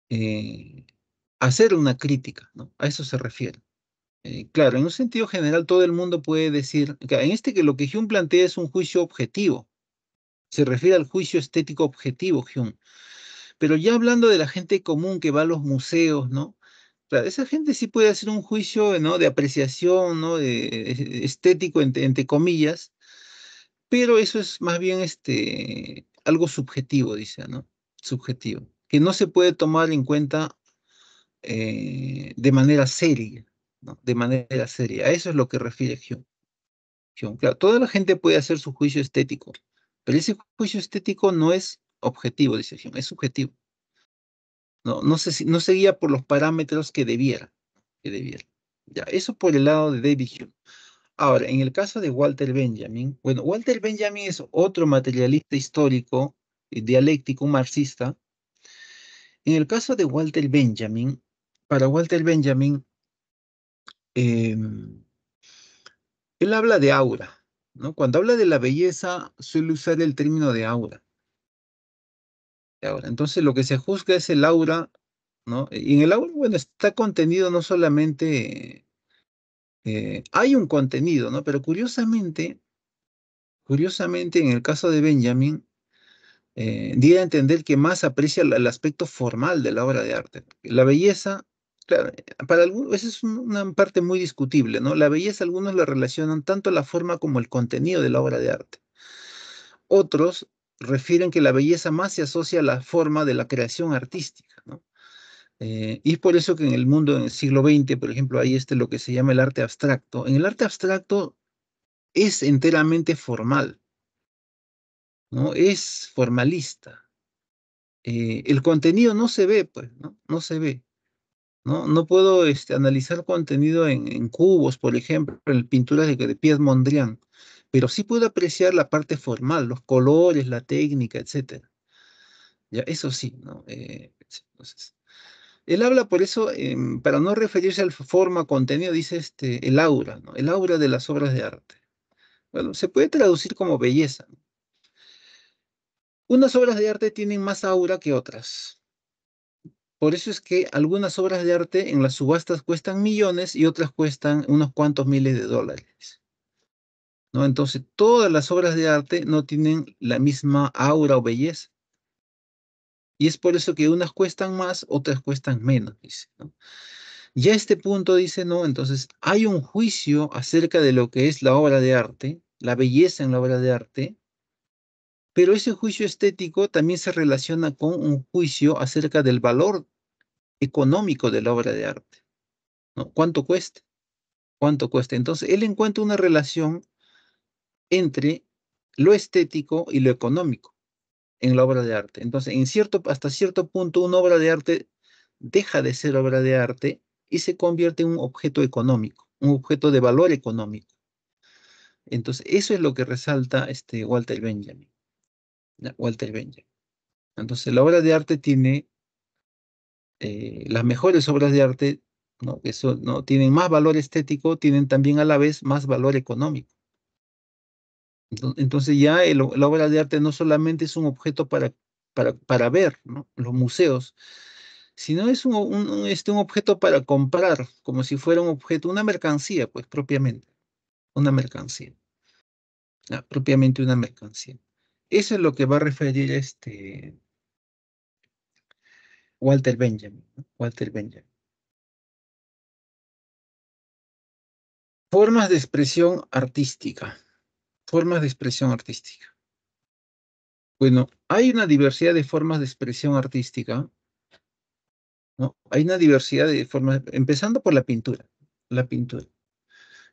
Eh, hacer una crítica, ¿no? A eso se refiere. Claro, en un sentido general, todo el mundo puede decir, en este que lo que Hume plantea es un juicio objetivo, se refiere al juicio estético objetivo, Hume. Pero ya hablando de la gente común que va a los museos, ¿no? Claro, esa gente sí puede hacer un juicio, ¿no? De apreciación, ¿no? Estético, entre comillas, pero eso es más bien algo subjetivo, dice, ¿no? Subjetivo, que no se puede tomar en cuenta de manera seria, ¿no? De manera seria. A eso es lo que refiere Hume. Claro, toda la gente puede hacer su juicio estético, pero ese juicio estético no es objetivo, dice Hume, es subjetivo. No, no se guía por los parámetros que debiera. Ya, eso por el lado de David Hume. Ahora, en el caso de Walter Benjamin, bueno, Walter Benjamin es otro materialista histórico, dialéctico, un marxista. En el caso de Walter Benjamin, para Walter Benjamin, eh, él habla de aura, ¿no? Cuando habla de la belleza, suele usar el término de aura. De aura. Entonces, lo que se juzga es el aura, ¿no? Y en el aura, bueno, está contenido no solamente hay un contenido, ¿no? Pero curiosamente, en el caso de Benjamin, di a entender que más aprecia el aspecto formal de la obra de arte. La belleza, claro, para algunos, esa es una parte muy discutible, ¿no? La belleza, algunos la relacionan tanto la forma como el contenido de la obra de arte. Otros refieren que la belleza más se asocia a la forma de la creación artística, ¿no? Y es por eso que en el mundo en el siglo XX, por ejemplo, hay lo que se llama el arte abstracto. En el arte abstracto es enteramente formal, ¿no? Es formalista. El contenido no se ve, pues, ¿no? No se ve, ¿no? No puedo analizar contenido en cubos, por ejemplo, en pinturas de Piet Mondrian, pero sí puedo apreciar la parte formal, los colores, la técnica, etcétera. Ya, eso sí, ¿no? Sí, entonces, él habla por eso, para no referirse al forma, contenido, dice el aura, ¿no? El aura de las obras de arte. Bueno, se puede traducir como belleza, ¿no? Unas obras de arte tienen más aura que otras. Por eso es que algunas obras de arte en las subastas cuestan millones y otras cuestan unos cuantos miles de dólares, ¿no? Entonces, todas las obras de arte no tienen la misma aura o belleza. Y es por eso que unas cuestan más, otras cuestan menos, dice, ¿no? Ya a este punto dice, no, entonces hay un juicio acerca de lo que es la obra de arte, la belleza en la obra de arte, pero ese juicio estético también se relaciona con un juicio acerca del valor económico de la obra de arte, ¿no? ¿Cuánto cuesta? ¿Cuánto cuesta? Entonces, él encuentra una relación entre lo estético y lo económico en la obra de arte. Entonces, hasta cierto punto, una obra de arte deja de ser obra de arte y se convierte en un objeto económico, un objeto de valor económico. Entonces, eso es lo que resalta Walter Benjamin. ¿Ya? Walter Benjamin. Entonces, la obra de arte tiene las mejores obras de arte, ¿no? Que son, ¿no? Tienen más valor estético, tienen también a la vez más valor económico. Entonces ya la obra de arte no solamente es un objeto para ver, ¿no? Los museos, sino es un objeto para comprar, como si fuera un objeto, una mercancía, pues propiamente, una mercancía. propiamente una mercancía. Eso es lo que va a referir Walter Benjamin, ¿no? Walter Benjamin. Formas de expresión artística. Formas de expresión artística. Bueno, hay una diversidad de formas de expresión artística, ¿no? Hay una diversidad de formas, empezando por la pintura. La pintura.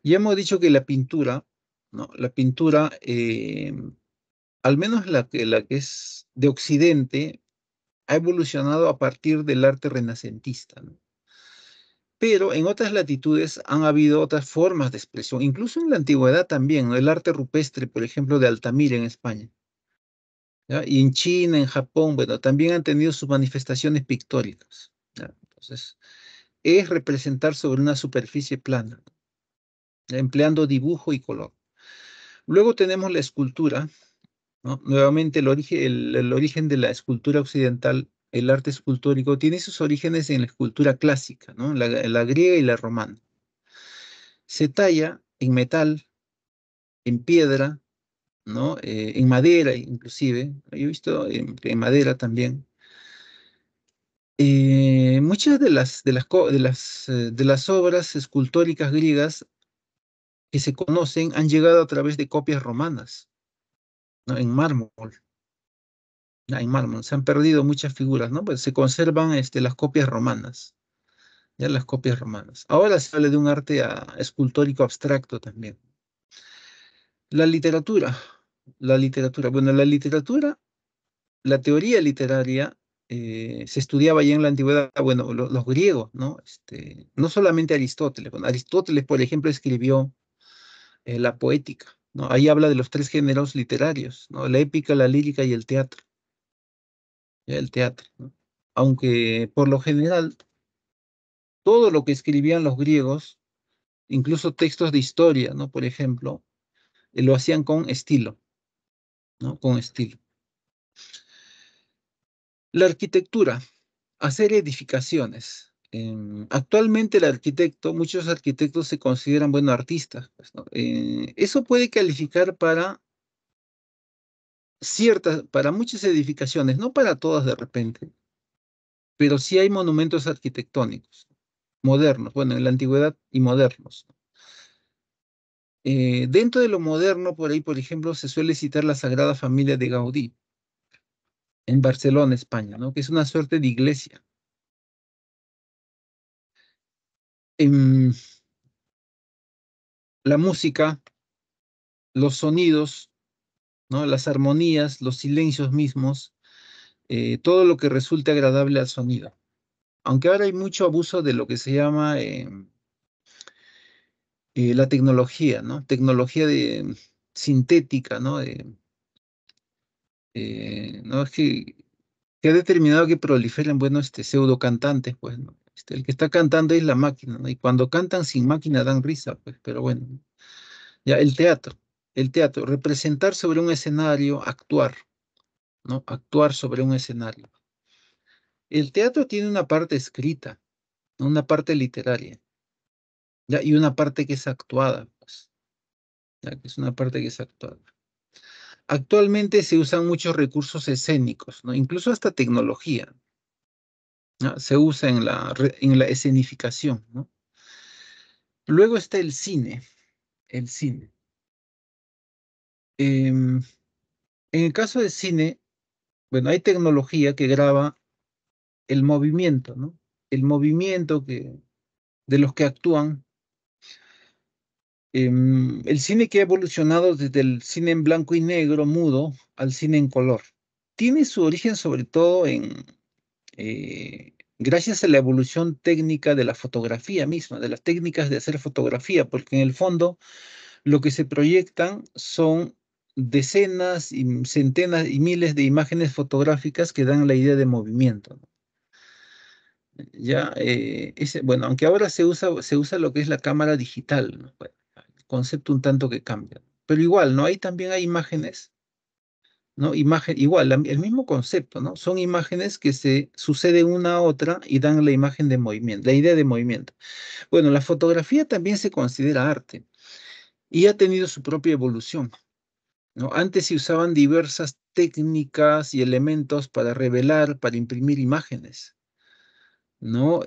Ya hemos dicho que la pintura, ¿no? La pintura, al menos la que es de Occidente, ha evolucionado a partir del arte renacentista, ¿no? Pero en otras latitudes han habido otras formas de expresión, incluso en la antigüedad también, ¿no? El arte rupestre, por ejemplo, de Altamira en España, ¿ya? Y en China, en Japón, bueno, también han tenido sus manifestaciones pictóricas, ¿ya? Entonces, es representar sobre una superficie plana, ¿ya? Empleando dibujo y color. Luego tenemos la escultura, ¿no? Nuevamente, el origen de la escultura occidental, el arte escultórico, tiene sus orígenes en la escultura clásica, ¿no? La griega y la romana. Se talla en metal, en piedra, ¿no? En madera, inclusive. Yo he visto en madera también. Muchas de las obras escultóricas griegas que se conocen han llegado a través de copias romanas, ¿no? En mármol. En mármol. Se han perdido muchas figuras, ¿no? Pues se conservan las copias romanas. Ya las copias romanas. Ahora se habla de un arte escultórico abstracto también. La literatura. La literatura. Bueno, la literatura, la teoría literaria se estudiaba ya en la antigüedad, bueno, los griegos, ¿no? No solamente Aristóteles. Bueno, Aristóteles, por ejemplo, escribió la poética, ¿no? Ahí habla de los tres géneros literarios, ¿no? La épica, la lírica y el teatro. Ya, el teatro, ¿no? Aunque por lo general, todo lo que escribían los griegos, incluso textos de historia, ¿no? Por ejemplo, lo hacían con estilo, ¿no? Con estilo. La arquitectura, hacer edificaciones. Actualmente el arquitecto, muchos arquitectos se consideran, bueno, artistas, pues, ¿no? Eso puede calificar para para muchas edificaciones, no para todas de repente, pero sí hay monumentos arquitectónicos, modernos, bueno, en la antigüedad y modernos. Dentro de lo moderno, por ahí, por ejemplo, se suele citar la Sagrada Familia de Gaudí, en Barcelona, España, ¿no? Que es una suerte de iglesia. En la música, los sonidos, ¿no? Las armonías, los silencios mismos, todo lo que resulte agradable al sonido. Aunque ahora hay mucho abuso de lo que se llama la tecnología, ¿no? Tecnología sintética, ¿no? ¿No? Es que ha determinado que proliferen, bueno, pseudo cantantes, pues, ¿no? El que está cantando es la máquina, ¿no? Y cuando cantan sin máquina dan risa, pues, pero bueno. Ya, el teatro, representar sobre un escenario, actuar, ¿no? Actuar sobre un escenario. El teatro tiene una parte escrita, ¿no? Una parte literaria, ¿ya? Y una parte que es actuada, pues, ¿ya? Que es una parte que es actuada. Actualmente se usan muchos recursos escénicos, ¿no? Incluso hasta tecnología, ¿no? Se usa en la escenificación, ¿no? Luego está el cine, el cine. En el caso del cine, bueno, hay tecnología que graba el movimiento, ¿no? El movimiento de los que actúan. El cine que ha evolucionado desde el cine en blanco y negro, mudo, al cine en color. Tiene su origen sobre todo gracias a la evolución técnica de la fotografía misma, de las técnicas de hacer fotografía, porque en el fondo lo que se proyectan son decenas y centenas y miles de imágenes fotográficas que dan la idea de movimiento, ¿no? Ya, bueno, aunque ahora se usa lo que es la cámara digital, ¿no? Bueno, el concepto un tanto que cambia. Pero igual, ¿no? Ahí también hay imágenes, ¿no? Igual, el mismo concepto, ¿no? Son imágenes que se suceden una a otra y dan la imagen de movimiento, la idea de movimiento. Bueno, la fotografía también se considera arte y ha tenido su propia evolución. ¿no? Antes se usaban diversas técnicas y elementos para revelar, para imprimir imágenes, ¿no?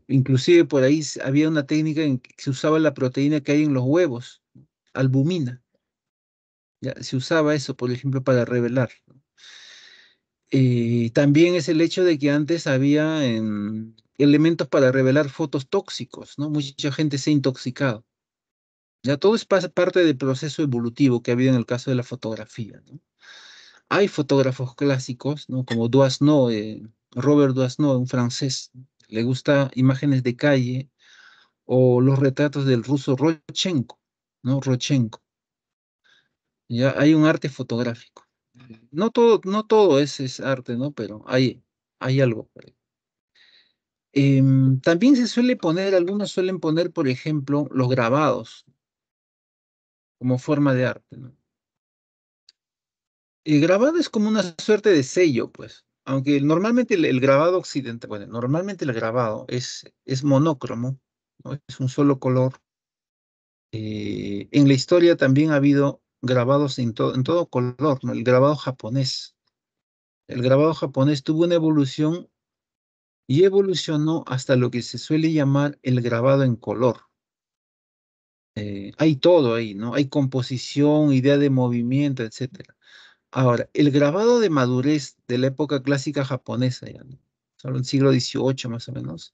Inclusive por ahí había una técnica en que se usaba la proteína que hay en los huevos, albumina. Ya, se usaba eso, por ejemplo, para revelar. También es el hecho de que antes había elementos para revelar fotos tóxicos, ¿no? Mucha gente se ha intoxicado. Ya todo es parte del proceso evolutivo que ha habido en el caso de la fotografía, ¿no? Hay fotógrafos clásicos, ¿no? Como Doisneau, Robert Doisneau, un francés, le gusta imágenes de calle o los retratos del ruso Rodchenko, ¿no? Rodchenko. Ya hay un arte fotográfico. No todo es arte, ¿no? Pero hay algo por ahí. También se suele poner, algunos suelen poner, por ejemplo, los grabados como forma de arte, ¿no? El grabado es como una suerte de sello, pues. Aunque normalmente el grabado occidental, bueno, normalmente el grabado es monócromo, ¿no? Es un solo color. En la historia también ha habido grabados en todo color, ¿no? El grabado japonés. El grabado japonés tuvo una evolución y evolucionó hasta lo que se suele llamar el grabado en color. Hay todo ahí, ¿no? Hay composición, idea de movimiento, etcétera. Ahora, el grabado de madurez de la época clásica japonesa, ya, ¿no? Solo en el siglo XVIII más o menos.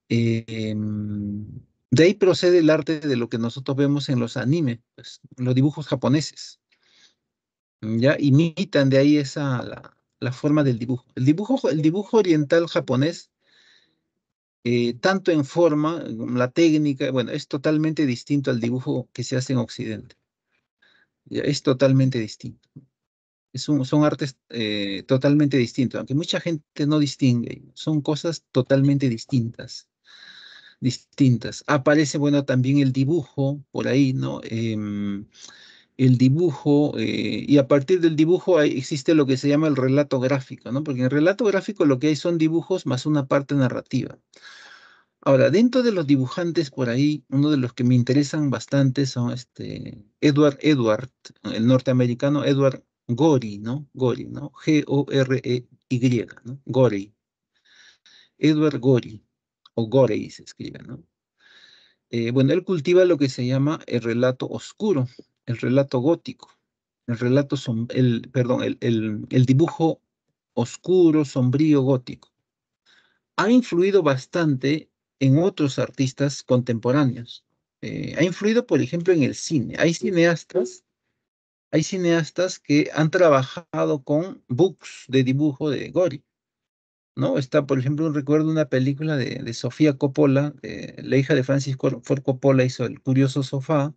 De ahí procede el arte de lo que nosotros vemos en los animes, pues, los dibujos japoneses. Ya imitan de ahí la forma del dibujo. El dibujo oriental japonés, tanto en forma, la técnica, bueno, es totalmente distinto al dibujo que se hace en Occidente. Ya, es totalmente distinto. Son artes totalmente distintos, aunque mucha gente no distingue, son cosas totalmente distintas, distintas. Aparece, bueno, también el dibujo por ahí, ¿no? El dibujo, y a partir del dibujo existe lo que se llama el relato gráfico, ¿no? Porque en el relato gráfico lo que hay son dibujos más una parte narrativa. Ahora, dentro de los dibujantes por ahí, uno de los que me interesan bastante son Edward, el norteamericano Edward Gorey, ¿no? Gorey, ¿no? Gorey, ¿no? Gorey. Edward Gorey, o Gorey se escribe, ¿no? Bueno, él cultiva lo que se llama el relato oscuro, el relato gótico, perdón, el dibujo oscuro, sombrío, gótico. Ha influido bastante en otros artistas contemporáneos. Ha influido, por ejemplo, en el cine. Hay cineastas que han trabajado con books de dibujo de Gori, ¿no? Está, por ejemplo, recuerdo una película de Sofía Coppola, la hija de Francis Ford Coppola hizo El Curioso Sofá,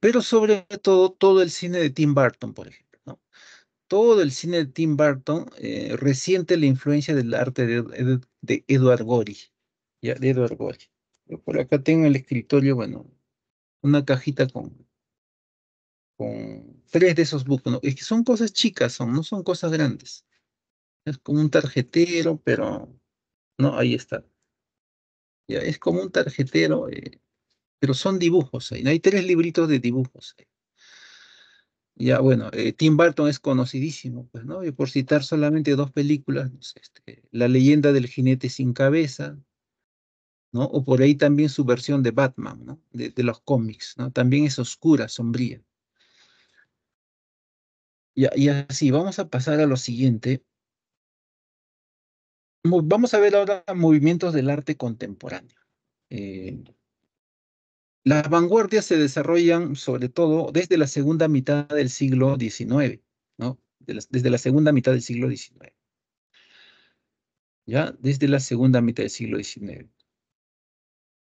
pero sobre todo el cine de Tim Burton, por ejemplo, ¿no? Todo el cine de Tim Burton resiente la influencia del arte de Edward Gorey, ya, de Edward Gorey. Yo por acá tengo en el escritorio, bueno, una cajita con tres de esos books, ¿no? Es que son cosas chicas, no son cosas grandes. Es como un tarjetero, pero no, ahí está. Ya, es como un tarjetero, pero son dibujos ahí, ¿no? Hay tres libritos de dibujos ahí. Ya, bueno, Tim Burton es conocidísimo, pues, ¿no? Y por citar solamente dos películas, no sé, La leyenda del jinete sin cabeza, ¿no? O por ahí también su versión de Batman, ¿no? De los cómics, ¿no? También es oscura, sombría. Y así, vamos a pasar a lo siguiente. Vamos a ver ahora movimientos del arte contemporáneo. Eh, las vanguardias se desarrollan sobre todo desde la segunda mitad del siglo XIX, ¿no? Desde la segunda mitad del siglo XIX, ¿ya? Desde la segunda mitad del siglo XIX.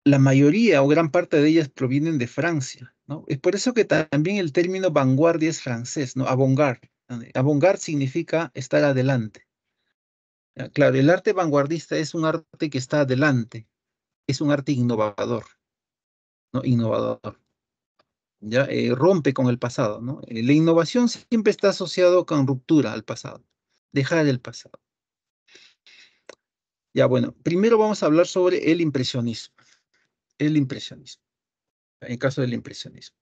La mayoría o gran parte de ellas provienen de Francia, ¿no? Es por eso que también el término vanguardia es francés, ¿no? Avant-garde. Avant-garde significa estar adelante. ¿Ya? Claro, el arte vanguardista es un arte que está adelante, es un arte innovador, ¿no? Innovador. ¿Ya? Rompe con el pasado, ¿no? La innovación siempre está asociado con ruptura al pasado, dejar el pasado. Ya, bueno, primero vamos a hablar sobre el impresionismo. El impresionismo, en el caso del impresionismo.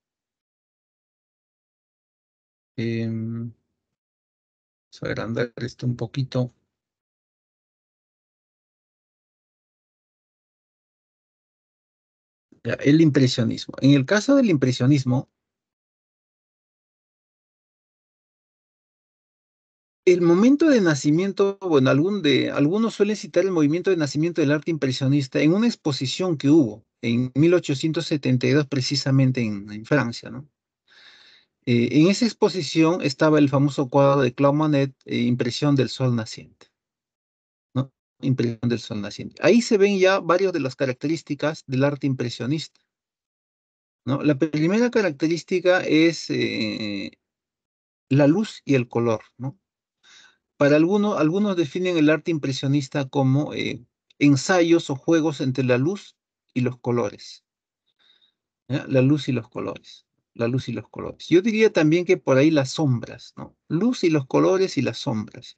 Vamos a agrandar esto un poquito. Ya, el impresionismo. En el caso del impresionismo, el momento de nacimiento, bueno, algunos suelen citar el movimiento de nacimiento del arte impresionista en una exposición que hubo en 1872, precisamente en Francia, ¿no? En esa exposición estaba el famoso cuadro de Claude Monet, Impresión del Sol Naciente, ¿no? Impresión del Sol Naciente. Ahí se ven ya varias de las características del arte impresionista, ¿no? La primera característica es la luz y el color, ¿no? Para algunos definen el arte impresionista como ensayos o juegos entre la luz y los colores, ¿ya? La luz y los colores, la luz y los colores. Yo diría también que por ahí las sombras, ¿no? Luz y los colores y las sombras.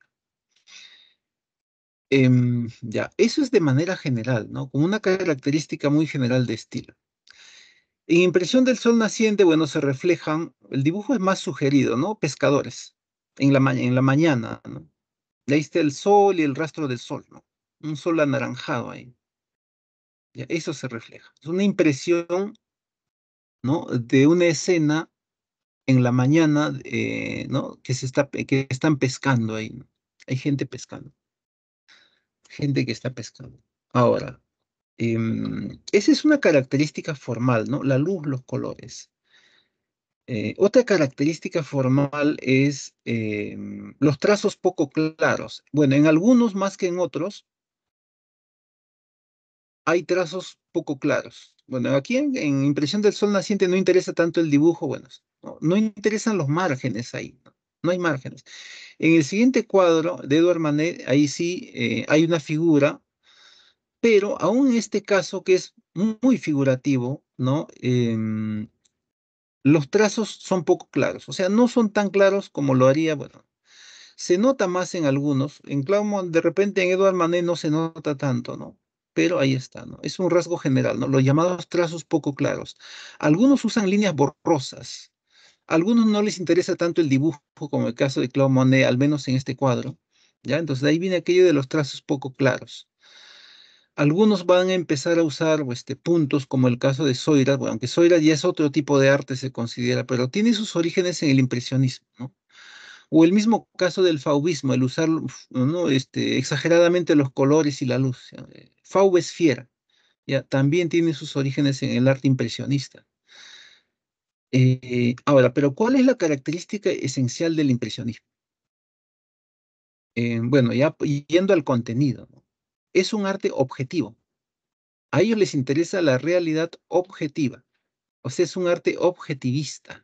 Ya, eso es de manera general, ¿no? Como una característica muy general de estilo. En Impresión del Sol Naciente, bueno, se reflejan, el dibujo es más sugerido, ¿no? Pescadores, en la mañana, ¿no? Y ahí está el sol y el rastro del sol, ¿no? Un sol anaranjado ahí. Ya, eso se refleja. Es una impresión, ¿no? De una escena en la mañana, ¿no? Que están pescando ahí, ¿no? Hay gente pescando, gente que está pescando. Ahora, esa es una característica formal, ¿no? La luz, los colores. Otra característica formal es los trazos poco claros. Bueno, en algunos más que en otros hay trazos poco claros. Bueno, aquí en Impresión del Sol Naciente no interesa tanto el dibujo, bueno, no interesan los márgenes ahí, ¿no? No hay márgenes. En el siguiente cuadro de Edouard Manet, ahí sí hay una figura, pero aún en este caso que es muy figurativo, ¿no? Los trazos son poco claros, o sea, no son tan claros como lo haría, bueno, se nota más en algunos, en Claumont, de repente en Edouard Manet no se nota tanto, ¿no? Pero ahí está, ¿no? Es un rasgo general, ¿no? Los llamados trazos poco claros. Algunos usan líneas borrosas, algunos no les interesa tanto el dibujo como el caso de Claude Monet, al menos en este cuadro, ¿ya? Entonces de ahí viene aquello de los trazos poco claros. Algunos van a empezar a usar puntos, como el caso de Seurat, bueno, aunque Seurat ya es otro tipo de arte, se considera, pero tiene sus orígenes en el impresionismo, ¿no? O el mismo caso del fauvismo, el usar, ¿no? Exageradamente los colores y la luz. ¿Ya? Fauve es fiera, ¿ya? También tiene sus orígenes en el arte impresionista. Ahora, pero ¿cuál es la característica esencial del impresionismo? Bueno, ya yendo al contenido, ¿no? Es un arte objetivo. A ellos les interesa la realidad objetiva. O sea, es un arte objetivista.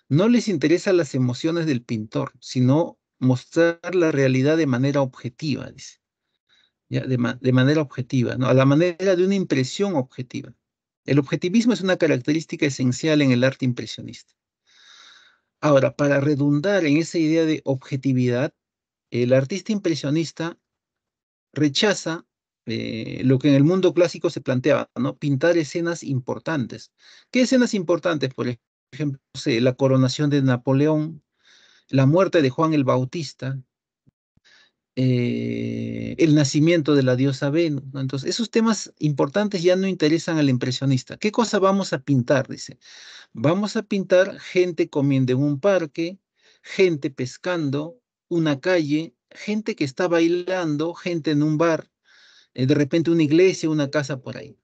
No les interesan las emociones del pintor, sino mostrar la realidad de manera objetiva, dice. ¿Ya? De manera objetiva, ¿no? A la manera de una impresión objetiva. El objetivismo es una característica esencial en el arte impresionista. Ahora, para redundar en esa idea de objetividad, el artista impresionista rechaza lo que en el mundo clásico se planteaba, ¿no? Pintar escenas importantes. ¿Qué escenas importantes? Por ejemplo, no sé, la coronación de Napoleón, la muerte de Juan el Bautista, el nacimiento de la diosa Venus, ¿no? Entonces, esos temas importantes ya no interesan al impresionista. ¿Qué cosa vamos a pintar? Dice, vamos a pintar gente comiendo en un parque, gente pescando, una calle, gente que está bailando, gente en un bar, de repente una iglesia, una casa por ahí.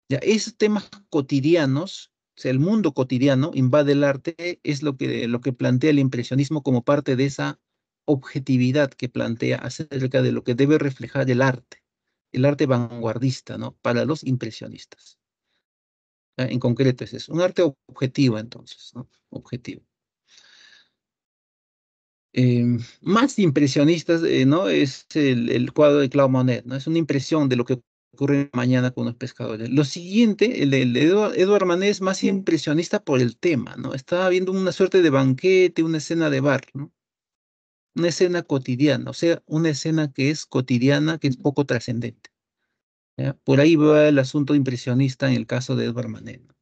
Ya, esos temas cotidianos, o sea, el mundo cotidiano invade el arte, es lo que plantea el impresionismo como parte de esa objetividad que plantea acerca de lo que debe reflejar el arte vanguardista, ¿no? Para los impresionistas. ¿Ya? En concreto es eso, un arte objetivo entonces, ¿no? Objetivo. Más impresionistas, ¿no? Es el cuadro de Claude Monet, ¿no? Es una impresión de lo que ocurre mañana con los pescadores. Lo siguiente, el de Edouard Manet es más impresionista por el tema, ¿no? Estaba viendo una suerte de banquete, una escena de bar, ¿no? Una escena cotidiana, o sea, una escena que es cotidiana, que es poco trascendente. ¿Ya? Por ahí va el asunto impresionista en el caso de Edouard Manet, ¿no?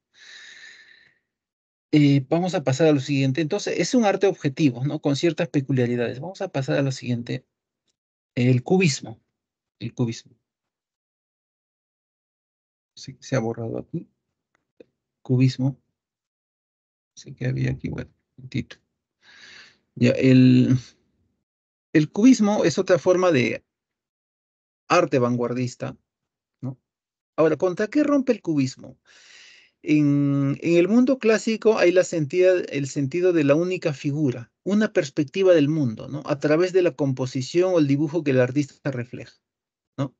Vamos a pasar a lo siguiente. Entonces, es un arte objetivo, ¿no? Con ciertas peculiaridades. Vamos a pasar a lo siguiente. El cubismo. El cubismo. Sí, se ha borrado aquí. Cubismo. Sé que había aquí, bueno, un momentito. Ya, el cubismo es otra forma de arte vanguardista, ¿no? Ahora, ¿contra qué rompe el cubismo? En el mundo clásico hay el sentido de la única figura, una perspectiva del mundo, ¿no? A través de la composición o el dibujo que el artista refleja, ¿no?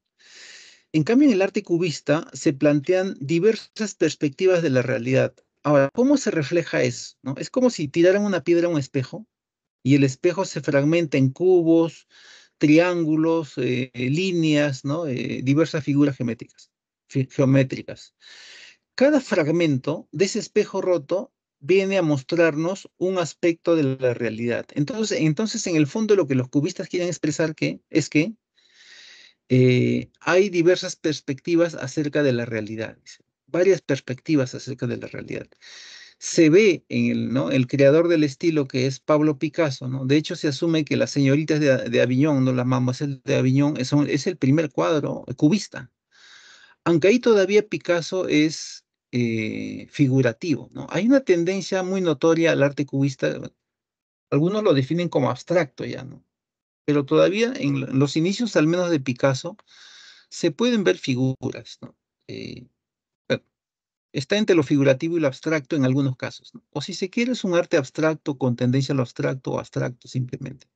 En cambio, en el arte cubista se plantean diversas perspectivas de la realidad. Ahora, ¿cómo se refleja eso, no? Es como si tiraran una piedra a un espejo y el espejo se fragmenta en cubos, triángulos, líneas, ¿no? Diversas figuras geométricas. Cada fragmento de ese espejo roto viene a mostrarnos un aspecto de la realidad. Entonces, en el fondo, lo que los cubistas quieren expresar es que hay diversas perspectivas acerca de la realidad, dice. Varias perspectivas acerca de la realidad. Se ve en ¿no? el creador del estilo que es Pablo Picasso, ¿no? De hecho, se asume que las señoritas de Aviñón, ¿no? Las mademoiselles de Aviñón, es el primer cuadro cubista. Aunque ahí todavía Picasso es figurativo, ¿no? Hay una tendencia muy notoria al arte cubista, algunos lo definen como abstracto ya, ¿no? Pero todavía en los inicios, al menos de Picasso, se pueden ver figuras, ¿no? Bueno, está entre lo figurativo y lo abstracto en algunos casos, ¿no? O si se quiere, es un arte abstracto con tendencia a lo abstracto o abstracto simplemente.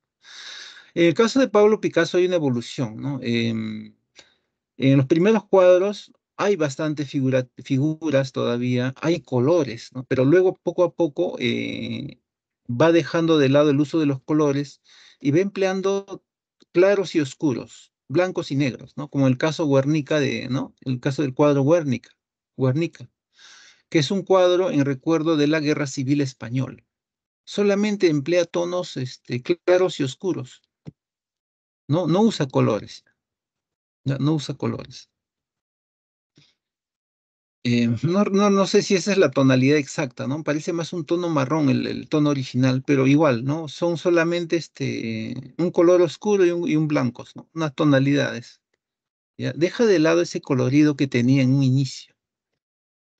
En el caso de Pablo Picasso hay una evolución, ¿no? En los primeros cuadros hay bastantes figuras todavía, hay colores, ¿no? Pero luego poco a poco va dejando de lado el uso de los colores y va empleando claros y oscuros, blancos y negros, ¿no? Como el caso Guernica ¿no? El caso del cuadro Guernica, que es un cuadro en recuerdo de la Guerra Civil Española. Solamente emplea tonos claros y oscuros, ¿no? No usa colores, ¿ya? No usa colores. No sé si esa es la tonalidad exacta, ¿no? Parece más un tono marrón el tono original, pero igual, ¿no? Son solamente un color oscuro y un blanco, ¿no? Unas tonalidades. ¿Ya? Deja de lado ese colorido que tenía en un inicio,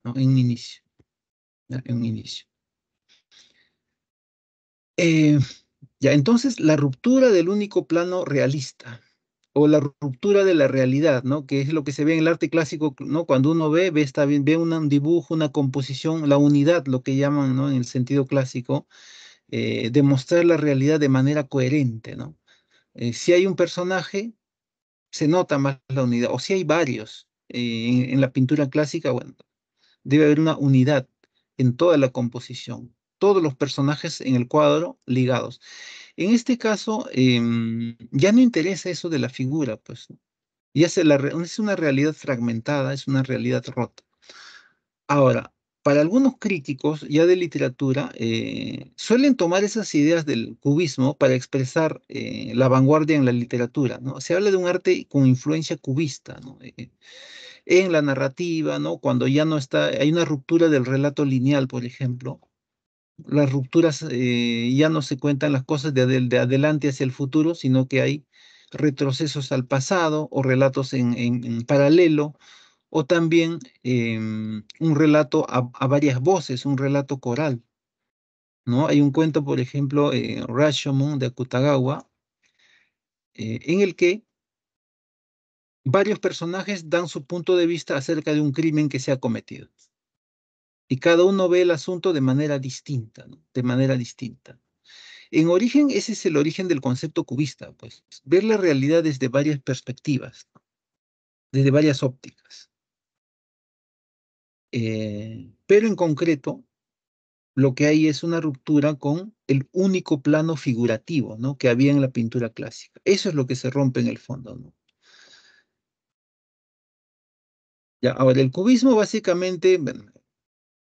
¿no? En un inicio, ¿ya? En un inicio. Eh, ya, entonces, la ruptura del único plano realista o la ruptura de la realidad, ¿no? Que es lo que se ve en el arte clásico, ¿no? Cuando uno ve está bien, ve un dibujo, una composición, la unidad, lo que llaman, ¿no? En el sentido clásico, demostrar la realidad de manera coherente, ¿no? Si hay un personaje, se nota más la unidad, o si hay varios. En la pintura clásica, bueno, debe haber una unidad en toda la composición, todos los personajes en el cuadro ligados. En este caso, ya no interesa eso de la figura, pues, ¿no? Es una realidad fragmentada, es una realidad rota. Ahora, para algunos críticos ya de literatura, suelen tomar esas ideas del cubismo para expresar la vanguardia en la literatura, ¿no? Se habla de un arte con influencia cubista, ¿no? En la narrativa, ¿no? Cuando ya no está, hay una ruptura del relato lineal, por ejemplo. Las rupturas ya no se cuentan las cosas de adelante hacia el futuro, sino que hay retrocesos al pasado o relatos en paralelo o también un relato a varias voces, un relato coral, ¿no? Hay un cuento, por ejemplo, Rashomon de Akutagawa, en el que varios personajes dan su punto de vista acerca de un crimen que se ha cometido. Y cada uno ve el asunto de manera distinta, ¿no? De manera distinta. En origen, ese es el origen del concepto cubista, pues, ver la realidad desde varias perspectivas, ¿no? Desde varias ópticas. Pero en concreto, lo que hay es una ruptura con el único plano figurativo, ¿no? Que había en la pintura clásica. Eso es lo que se rompe en el fondo, ¿no? Ya, ahora, el cubismo básicamente, bueno,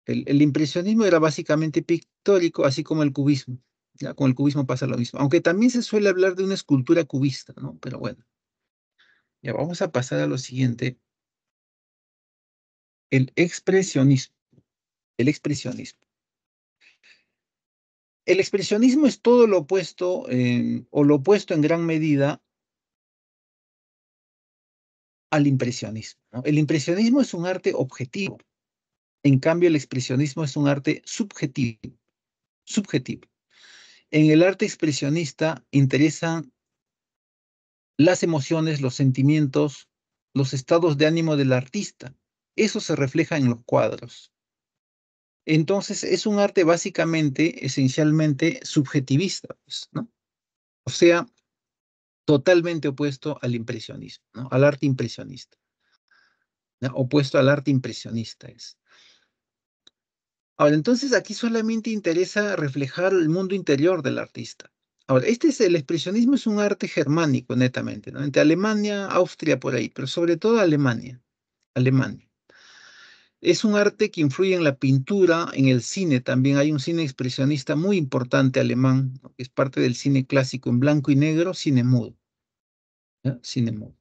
el impresionismo era básicamente pictórico, así como el cubismo. Ya, con el cubismo pasa lo mismo. Aunque también se suele hablar de una escultura cubista, ¿no? Pero bueno, ya vamos a pasar a lo siguiente, el expresionismo. El expresionismo. El expresionismo es todo lo opuesto, o lo opuesto en gran medida al impresionismo, ¿no? El impresionismo es un arte objetivo. En cambio, el expresionismo es un arte subjetivo. Subjetivo. En el arte expresionista interesan las emociones, los sentimientos, los estados de ánimo del artista. Eso se refleja en los cuadros. Entonces, es un arte básicamente, esencialmente subjetivista, pues, ¿no? O sea, totalmente opuesto al impresionismo, ¿no? Al arte impresionista, ¿no? Opuesto al arte impresionista es. Ahora, entonces aquí solamente interesa reflejar el mundo interior del artista. Ahora, el expresionismo es un arte germánico, netamente, ¿no? Entre Alemania, Austria, por ahí, pero sobre todo Alemania. Alemania. Es un arte que influye en la pintura, en el cine también. Hay un cine expresionista muy importante alemán, ¿no? Que es parte del cine clásico en blanco y negro, cine mudo, ¿ya? Cine mudo.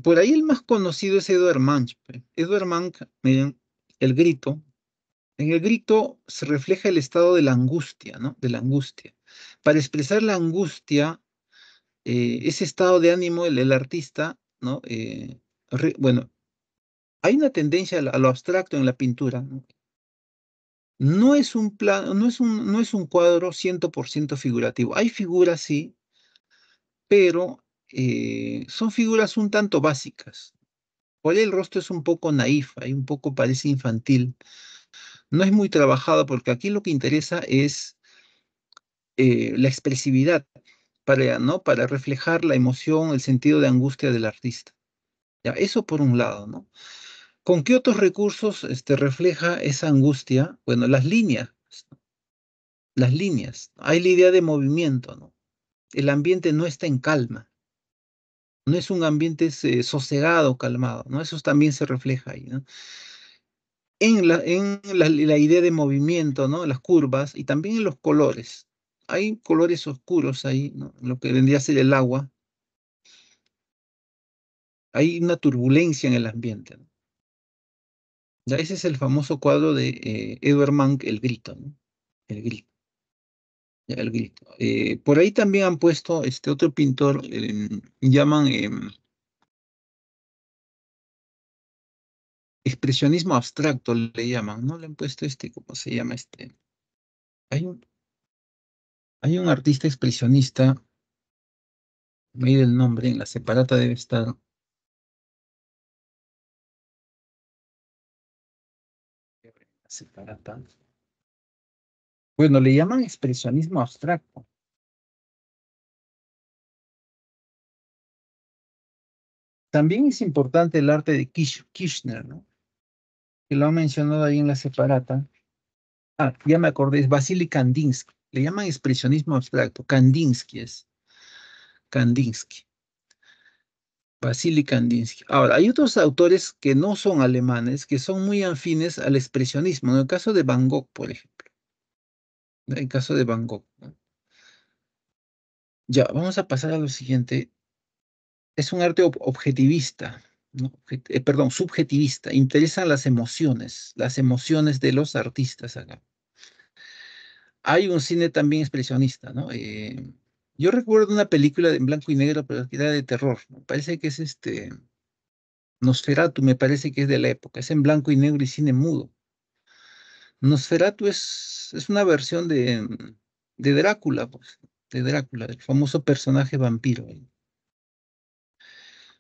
Por ahí el más conocido es Edvard Munch, pues. Edvard Munch, miren, El Grito. En El Grito se refleja el estado de la angustia, ¿no? De la angustia. Para expresar la angustia, ese estado de ánimo del artista, ¿no? Bueno, hay una tendencia a lo abstracto en la pintura, ¿no? No es un plan, no es un cuadro 100% figurativo. Hay figuras, sí, pero son figuras un tanto básicas. Por ahí el rostro es un poco naif, ahí un poco parece infantil. No es muy trabajado porque aquí lo que interesa es la expresividad para, ¿no? Para reflejar la emoción, el sentido de angustia del artista. Ya, eso por un lado, ¿no? ¿Con qué otros recursos refleja esa angustia? Bueno, las líneas, ¿no? Las líneas. Hay la idea de movimiento, ¿no? El ambiente no está en calma, no es un ambiente sosegado, calmado, ¿no? Eso también se refleja ahí, ¿no? La idea de movimiento, ¿no? Las curvas y también en los colores. Hay colores oscuros ahí, ¿no? Lo que vendría a ser el agua. Hay una turbulencia en el ambiente, ¿no? Ya ese es el famoso cuadro de Edvard Munch, El Grito, ¿no? El Grito, ya, El Grito. Por ahí también han puesto este otro pintor, llaman expresionismo abstracto, le llaman, ¿no? Le han puesto ¿cómo se llama este? Hay un, hay un artista expresionista, me dio el nombre, en la separata debe estar. La separata. Bueno, le llaman expresionismo abstracto. También es importante el arte de Kirchner, ¿no? Que lo han mencionado ahí en la separata. Ah, ya me acordé, es Vasily Kandinsky. Le llaman expresionismo abstracto. Kandinsky es. Kandinsky. Vasily Kandinsky. Ahora, hay otros autores que no son alemanes, que son muy afines al expresionismo. En el caso de Van Gogh, por ejemplo. En el caso de Van Gogh, ¿no? Ya, vamos a pasar a lo siguiente. Es un arte objetivista, ¿no? Perdón, subjetivista. Interesan las emociones de los artistas acá. Hay un cine también expresionista, ¿no? Yo recuerdo una película en blanco y negro, pero que era de terror, ¿no? Parece que es Nosferatu, me parece que es de la época. Es en blanco y negro y cine mudo. Nosferatu es una versión de Drácula, pues, de Drácula, del famoso personaje vampiro.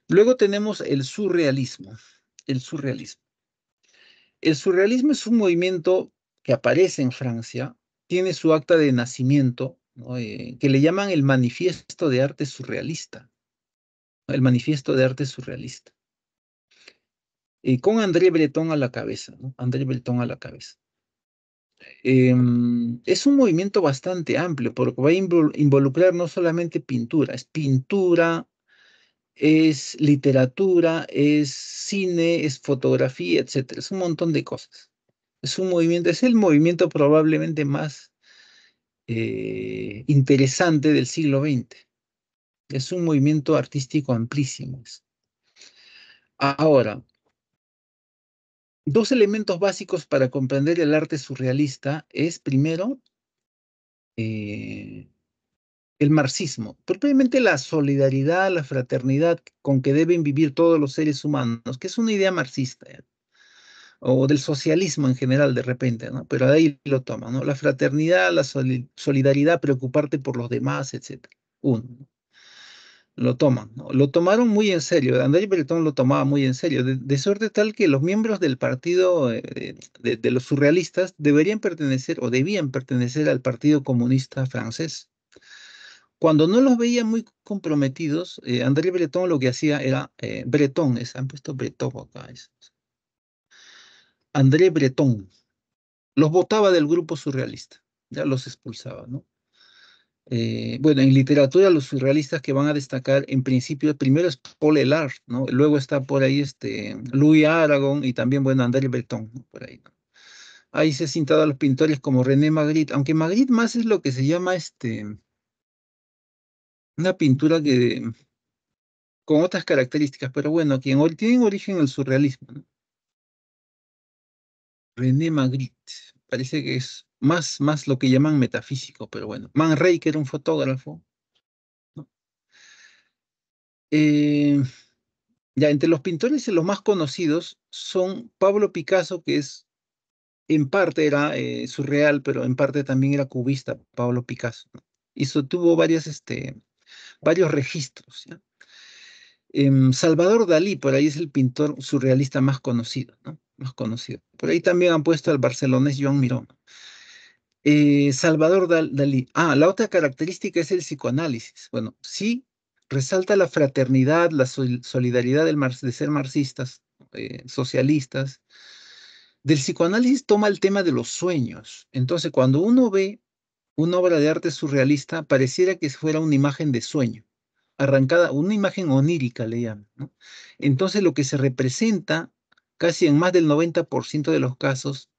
Luego tenemos el surrealismo. El surrealismo. El surrealismo es un movimiento que aparece en Francia, tiene su acta de nacimiento, ¿no? Que le llaman el Manifiesto de Arte Surrealista, ¿no? El Manifiesto de Arte Surrealista, con André Breton a la cabeza, ¿no? André Breton a la cabeza. Es un movimiento bastante amplio, porque va a involucrar no solamente pintura, es pintura, es literatura, es cine, es fotografía, etcétera. Es un montón de cosas. Es un movimiento, es el movimiento probablemente más interesante del siglo XX. Es un movimiento artístico amplísimo. Ahora, Dos elementos básicos para comprender el arte surrealista es, primero, eh, el marxismo, propiamente la solidaridad, la fraternidad con que deben vivir todos los seres humanos, que es una idea marxista, ¿ya? O del socialismo en general de repente, ¿no? Pero de ahí lo toman, ¿no? La fraternidad, la solidaridad, preocuparte por los demás, etcétera. Uno, ¿no? Lo toman, ¿no? Lo tomaron muy en serio. André Breton lo tomaba muy en serio, de suerte tal que los miembros del partido de los surrealistas deberían pertenecer o debían pertenecer al Partido Comunista Francés. Cuando no los veía muy comprometidos, André Breton lo que hacía era, Breton, han puesto Breton acá, André Breton, los botaba del grupo surrealista, ya los expulsaba, ¿no? Bueno, en literatura los surrealistas que van a destacar, en principio, primero es Paul Eluard, ¿no? Luego está por ahí Louis Aragon y también, bueno, André Breton, ¿no? Por ahí, ¿no? Ahí se ha citado a los pintores como René Magritte, aunque Magritte más es lo que se llama una pintura que con otras características, pero bueno, tiene origen el surrealismo, ¿no? René Magritte, parece que es más lo que llaman metafísico, pero bueno. Man Ray, que era un fotógrafo, ¿no? Eh, ya, entre los pintores los más conocidos son Pablo Picasso, que es, en parte era surreal, pero en parte también era cubista, Pablo Picasso, ¿no? Tuvo varios registros, ¿ya? Salvador Dalí, por ahí es el pintor surrealista más conocido, ¿no? Más conocido. Por ahí también han puesto al barcelonés Joan Miró. Salvador Dalí. Ah, la otra característica es el psicoanálisis. Bueno, sí resalta la fraternidad, la solidaridad de ser marxistas, socialistas. Del psicoanálisis toma el tema de los sueños. Entonces, cuando uno ve una obra de arte surrealista, pareciera que fuera una imagen de sueño, arrancada, una imagen onírica le llaman, ¿no? Entonces, lo que se representa casi en más del 90% de los casos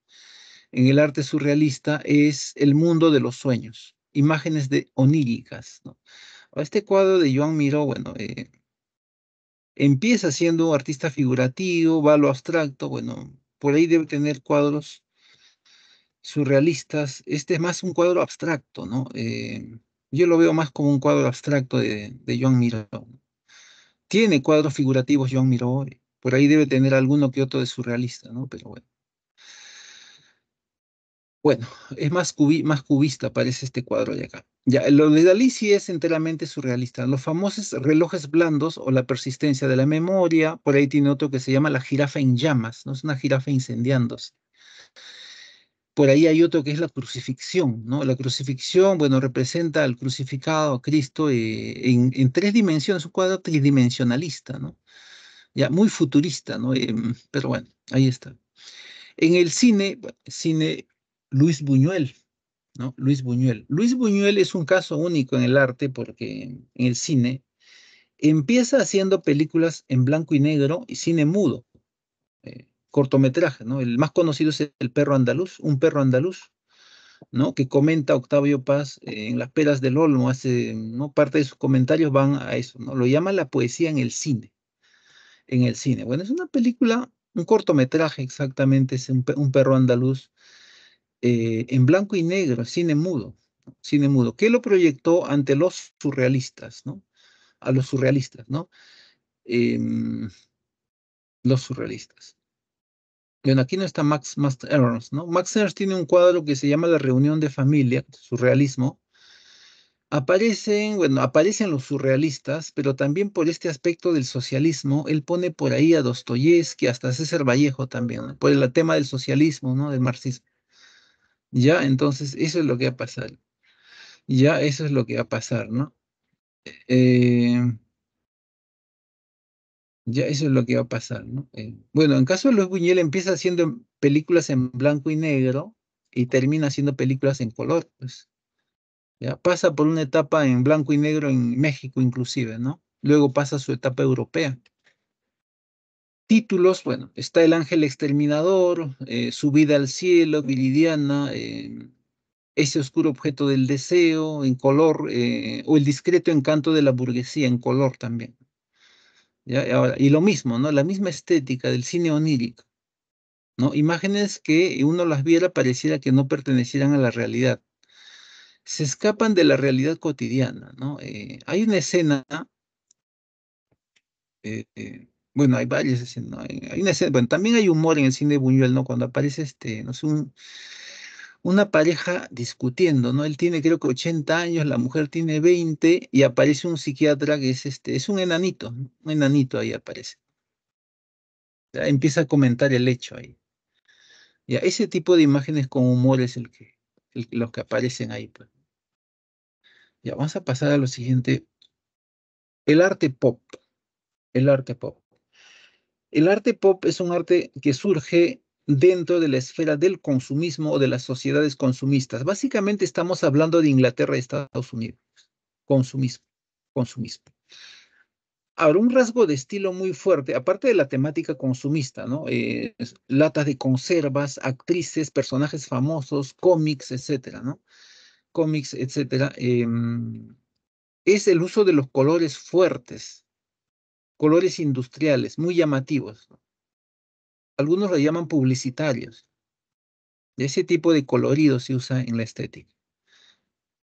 en el arte surrealista es el mundo de los sueños, imágenes oníricas, ¿no? Este cuadro de Joan Miró, bueno, empieza siendo un artista figurativo, va a lo abstracto, bueno, por ahí debe tener cuadros surrealistas. Este es más un cuadro abstracto, ¿no? Yo lo veo más como un cuadro abstracto de Joan Miró. Tiene cuadros figurativos Joan Miró, por ahí debe tener alguno que otro de surrealista, ¿no? Pero bueno. Bueno, es más cubista, parece este cuadro de acá. Ya, lo de Dalí sí es enteramente surrealista. Los famosos relojes blandos o la persistencia de la memoria, por ahí tiene otro que se llama la jirafa en llamas, ¿no? Es una jirafa incendiándose. Por ahí hay otro que es la crucifixión, ¿no? La crucifixión, bueno, representa al crucificado, a Cristo, en tres dimensiones, un cuadro tridimensionalista, ¿no? Ya, muy futurista, ¿no? Pero bueno, ahí está. En el cine, bueno, cine, Luis Buñuel, ¿no? Luis Buñuel. Luis Buñuel es un caso único en el arte porque en el cine empieza haciendo películas en blanco y negro y cine mudo, cortometraje, ¿no? El más conocido es El perro andaluz, Un perro andaluz, ¿no? Que comenta Octavio Paz en Las peras del Olmo, ¿no? Parte de sus comentarios van a eso, ¿no? Lo llama la poesía en el cine, en el cine. Bueno, es una película, un cortometraje exactamente, es un perro andaluz en blanco y negro, cine mudo, ¿no? Cine mudo, que lo proyectó ante los surrealistas, ¿no? A los surrealistas, ¿no? Em, los surrealistas. Bueno, aquí no está Max Ernst, ¿no? Max Ernst tiene un cuadro que se llama La reunión de familia, surrealismo. Aparecen los surrealistas, pero también por este aspecto del socialismo, él pone por ahí a Dostoyevsky, hasta César Vallejo también, ¿no? Por el tema del socialismo, ¿no? Del marxismo. Ya, entonces, eso es lo que va a pasar. Ya, eso es lo que va a pasar, ¿no? Eh, ya, eso es lo que va a pasar, ¿no? Bueno, en caso de Luis Buñuel empieza haciendo películas en blanco y negro y termina haciendo películas en color, pues. Ya, pasa por una etapa en blanco y negro en México inclusive, ¿no? Luego pasa a su etapa europea. Títulos, bueno, está El ángel exterminador, Su vida al cielo, Viridiana, Ese oscuro objeto del deseo, en color, o El discreto encanto de la burguesía, en color también. ¿Ya? Y lo mismo, ¿no? La misma estética del cine onírico. ¿no? Imágenes que uno las viera pareciera que no pertenecieran a la realidad. Se escapan de la realidad cotidiana, ¿no? Hay una escena, bueno, hay varias escenas, ¿no? Hay una escena, bueno, también hay humor en el cine de Buñuel, ¿no? Cuando aparece, no sé, una pareja discutiendo, ¿no? Él tiene creo que 80 años, la mujer tiene 20 y aparece un psiquiatra que es un enanito, ¿no? Un enanito ahí aparece. Ya empieza a comentar el hecho ahí. Ya, ese tipo de imágenes con humor es los que aparecen ahí, pues. Ya, vamos a pasar a lo siguiente. El arte pop. El arte pop. El arte pop es un arte que surge dentro de la esfera del consumismo o de las sociedades consumistas. Básicamente estamos hablando de Inglaterra y Estados Unidos. Consumismo, consumismo. Ahora, un rasgo de estilo muy fuerte, aparte de la temática consumista, ¿no? Latas de conservas, actrices, personajes famosos, cómics, etcétera, ¿no? Cómics, etcétera. Es el uso de los colores fuertes, colores industriales, muy llamativos, ¿no? Algunos lo llaman publicitarios. Ese tipo de colorido se usa en la estética.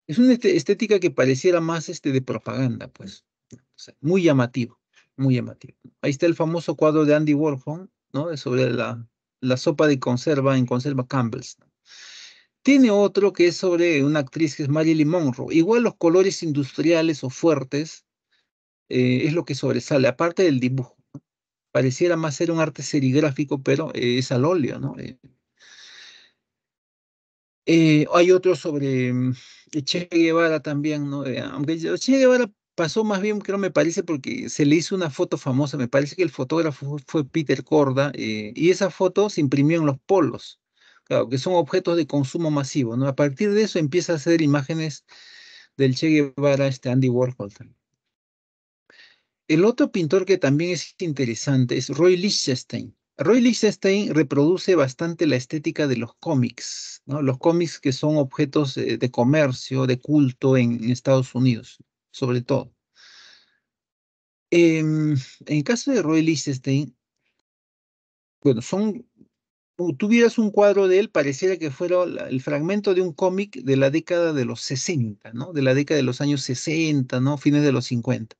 Es una estética que pareciera más de propaganda, pues. O sea, muy llamativo, muy llamativo. Ahí está el famoso cuadro de Andy Warhol, ¿no? Sobre la sopa de conserva en conserva Campbell's, ¿no? Tiene otro que es sobre una actriz que es Marilyn Monroe. Igual los colores industriales o fuertes es lo que sobresale, aparte del dibujo. Pareciera más ser un arte serigráfico, pero es al óleo, ¿no? Hay otro sobre Che Guevara también, ¿no? Aunque Che Guevara pasó más bien, creo, me parece, porque se le hizo una foto famosa, me parece que el fotógrafo fue Peter Korda, y esa foto se imprimió en los polos, claro, que son objetos de consumo masivo, ¿no? A partir de eso empieza a hacer imágenes del Che Guevara, Andy Warhol también. El otro pintor que también es interesante es Roy Lichtenstein. Roy Lichtenstein reproduce bastante la estética de los cómics, ¿no? Los cómics que son objetos de comercio, de culto en Estados Unidos, sobre todo. En el caso de Roy Lichtenstein, bueno, tuvieras un cuadro de él, pareciera que fuera el fragmento de un cómic de la década de los 60, ¿no? De la década de los años 60, ¿no? Fines de los 50.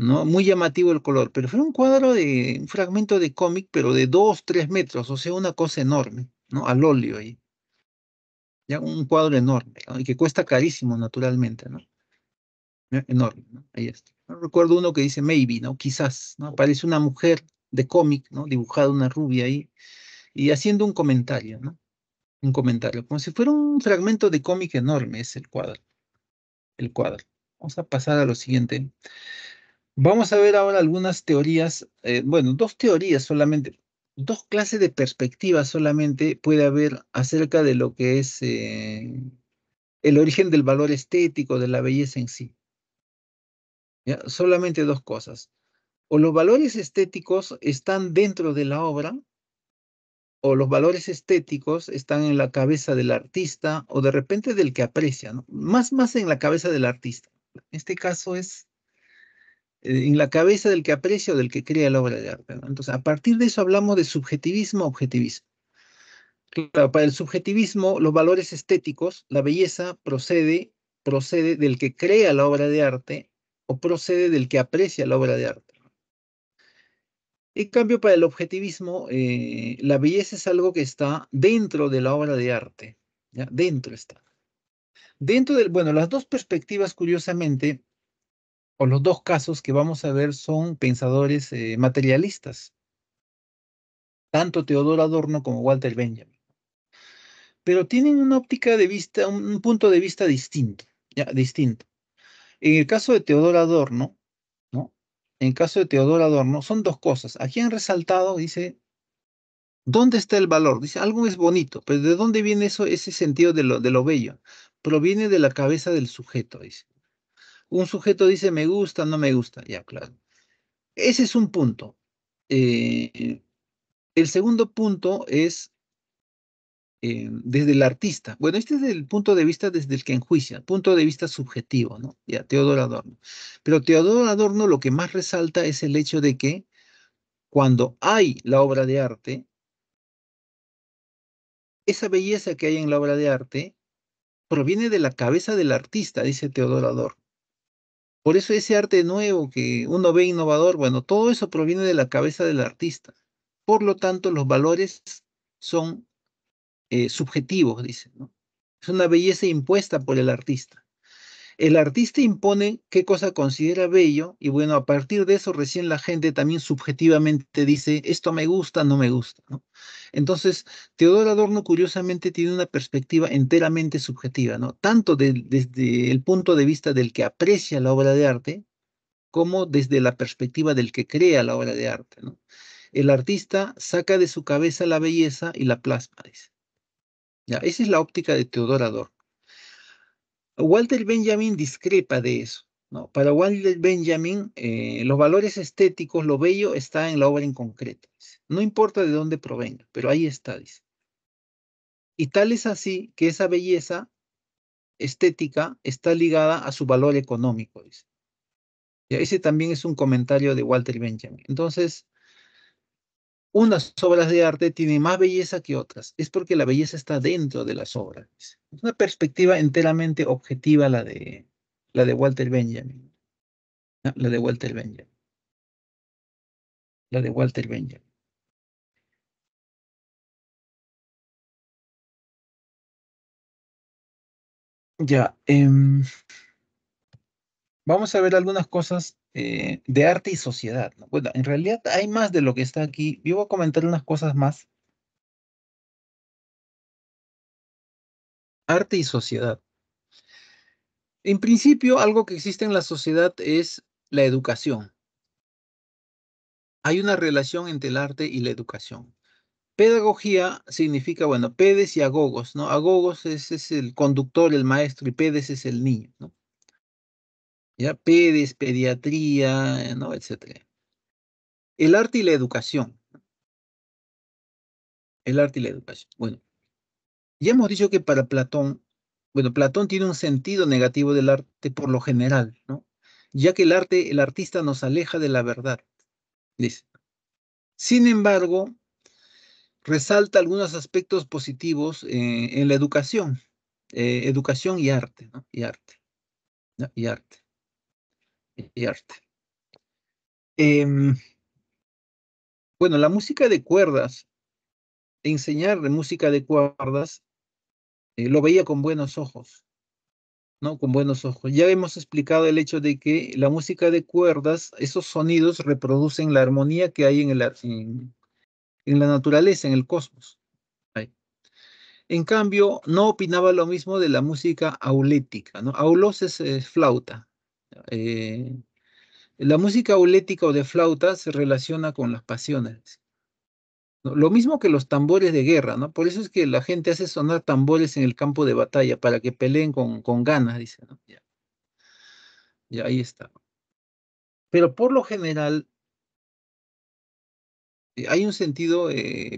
¿No? Muy llamativo el color, pero fue un cuadro de un fragmento de cómic, pero de 2, 3 metros, o sea, una cosa enorme, ¿no? Al óleo ahí, ya un cuadro enorme, ¿no? Y que cuesta carísimo, naturalmente, ¿no? Ya, enorme, ¿no? Ahí está. No recuerdo uno que dice maybe, ¿no? Quizás, ¿no? Aparece una mujer de cómic, ¿no? Dibujada una rubia ahí, y haciendo un comentario, ¿no? Un comentario, como si fuera un fragmento de cómic enorme, es el cuadro, el cuadro. Vamos a pasar a lo siguiente. Vamos a ver ahora algunas teorías, bueno, dos teorías solamente, dos clases de perspectivas solamente puede haber acerca de lo que es el origen del valor estético, de la belleza en sí. ¿Ya? Solamente dos cosas. O los valores estéticos están dentro de la obra, o los valores estéticos están en la cabeza del artista, o de repente del que aprecia, ¿no? Más en la cabeza del artista. En este caso es en la cabeza del que aprecia o del que crea la obra de arte, ¿no? Entonces, a partir de eso hablamos de subjetivismo, objetivismo. Claro, para el subjetivismo, los valores estéticos, la belleza procede del que crea la obra de arte o procede del que aprecia la obra de arte. En cambio, para el objetivismo, la belleza es algo que está dentro de la obra de arte, ¿ya? Dentro está. Bueno, las dos perspectivas, curiosamente, o los dos casos que vamos a ver son pensadores materialistas, tanto Teodoro Adorno como Walter Benjamin, pero tienen una óptica de vista, un punto de vista distinto, ya, distinto. En el caso de Teodoro Adorno, ¿no? En el caso de Teodoro Adorno son dos cosas. Aquí han resaltado, dice, ¿dónde está el valor? Dice, algo es bonito, pero ¿de dónde viene eso, ese sentido de lo bello? Proviene de la cabeza del sujeto, dice. Un sujeto dice, me gusta, no me gusta, ya, claro. Ese es un punto. El segundo punto es desde el artista. Bueno, este es el punto de vista desde el que enjuicia, punto de vista subjetivo, ¿no? Ya, Teodoro Adorno. Pero Teodoro Adorno lo que más resalta es el hecho de que cuando hay la obra de arte, esa belleza que hay en la obra de arte proviene de la cabeza del artista, dice Teodoro Adorno. Por eso ese arte nuevo que uno ve innovador, bueno, todo eso proviene de la cabeza del artista. Por lo tanto, los valores son subjetivos, dice, ¿no? Es una belleza impuesta por el artista. El artista impone qué cosa considera bello y bueno, a partir de eso recién la gente también subjetivamente dice, esto me gusta, no me gusta, ¿no? Entonces, Teodoro Adorno curiosamente tiene una perspectiva enteramente subjetiva, ¿no? Tanto desde el punto de vista del que aprecia la obra de arte, como desde la perspectiva del que crea la obra de arte, ¿no? El artista saca de su cabeza la belleza y la plasma, dice. Ya, esa es la óptica de Teodoro Adorno. Walter Benjamin discrepa de eso, ¿no? Para Walter Benjamin, los valores estéticos, lo bello está en la obra en concreto, dice. No importa de dónde provenga, pero ahí está, dice. Y tal es así que esa belleza estética está ligada a su valor económico, dice. Ya, ese también es un comentario de Walter Benjamin. Entonces, unas obras de arte tienen más belleza que otras. Es porque la belleza está dentro de las obras, dice. Es una perspectiva enteramente objetiva la de Walter Benjamin. ¿No? La de Walter Benjamin. La de Walter Benjamin. Ya, vamos a ver algunas cosas de arte y sociedad, ¿no? Bueno, en realidad hay más de lo que está aquí. Yo voy a comentar unas cosas más. Arte y sociedad. En principio, algo que existe en la sociedad es la educación. Hay una relación entre el arte y la educación. Pedagogía significa, bueno, pedes y agogos, ¿no? Agogos es el conductor, el maestro, y pedes es el niño, ¿no? Ya, pedes, pediatría, ¿no? Etcétera. El arte y la educación. El arte y la educación. Bueno, ya hemos dicho que para Platón, bueno, Platón tiene un sentido negativo del arte por lo general, ¿no? Ya que el arte, el artista nos aleja de la verdad, dice. Sin embargo, resalta algunos aspectos positivos en la educación, educación y arte, ¿no? Y arte, ¿no? Y arte, y arte. Em, bueno, la música de cuerdas, enseñar de música de cuerdas, lo veía con buenos ojos. ¿No? Con buenos ojos. Ya hemos explicado el hecho de que la música de cuerdas, esos sonidos reproducen la armonía que hay en la naturaleza, en el cosmos. Ahí. En cambio, no opinaba lo mismo de la música aulética, ¿no? Aulos es flauta. Eh, la música aulética o de flauta se relaciona con las pasiones, ¿no? Lo mismo que los tambores de guerra, ¿no? Por eso es que la gente hace sonar tambores en el campo de batalla, para que peleen con ganas, dice, ¿no? Ya, ya ahí está. Pero por lo general, hay un sentido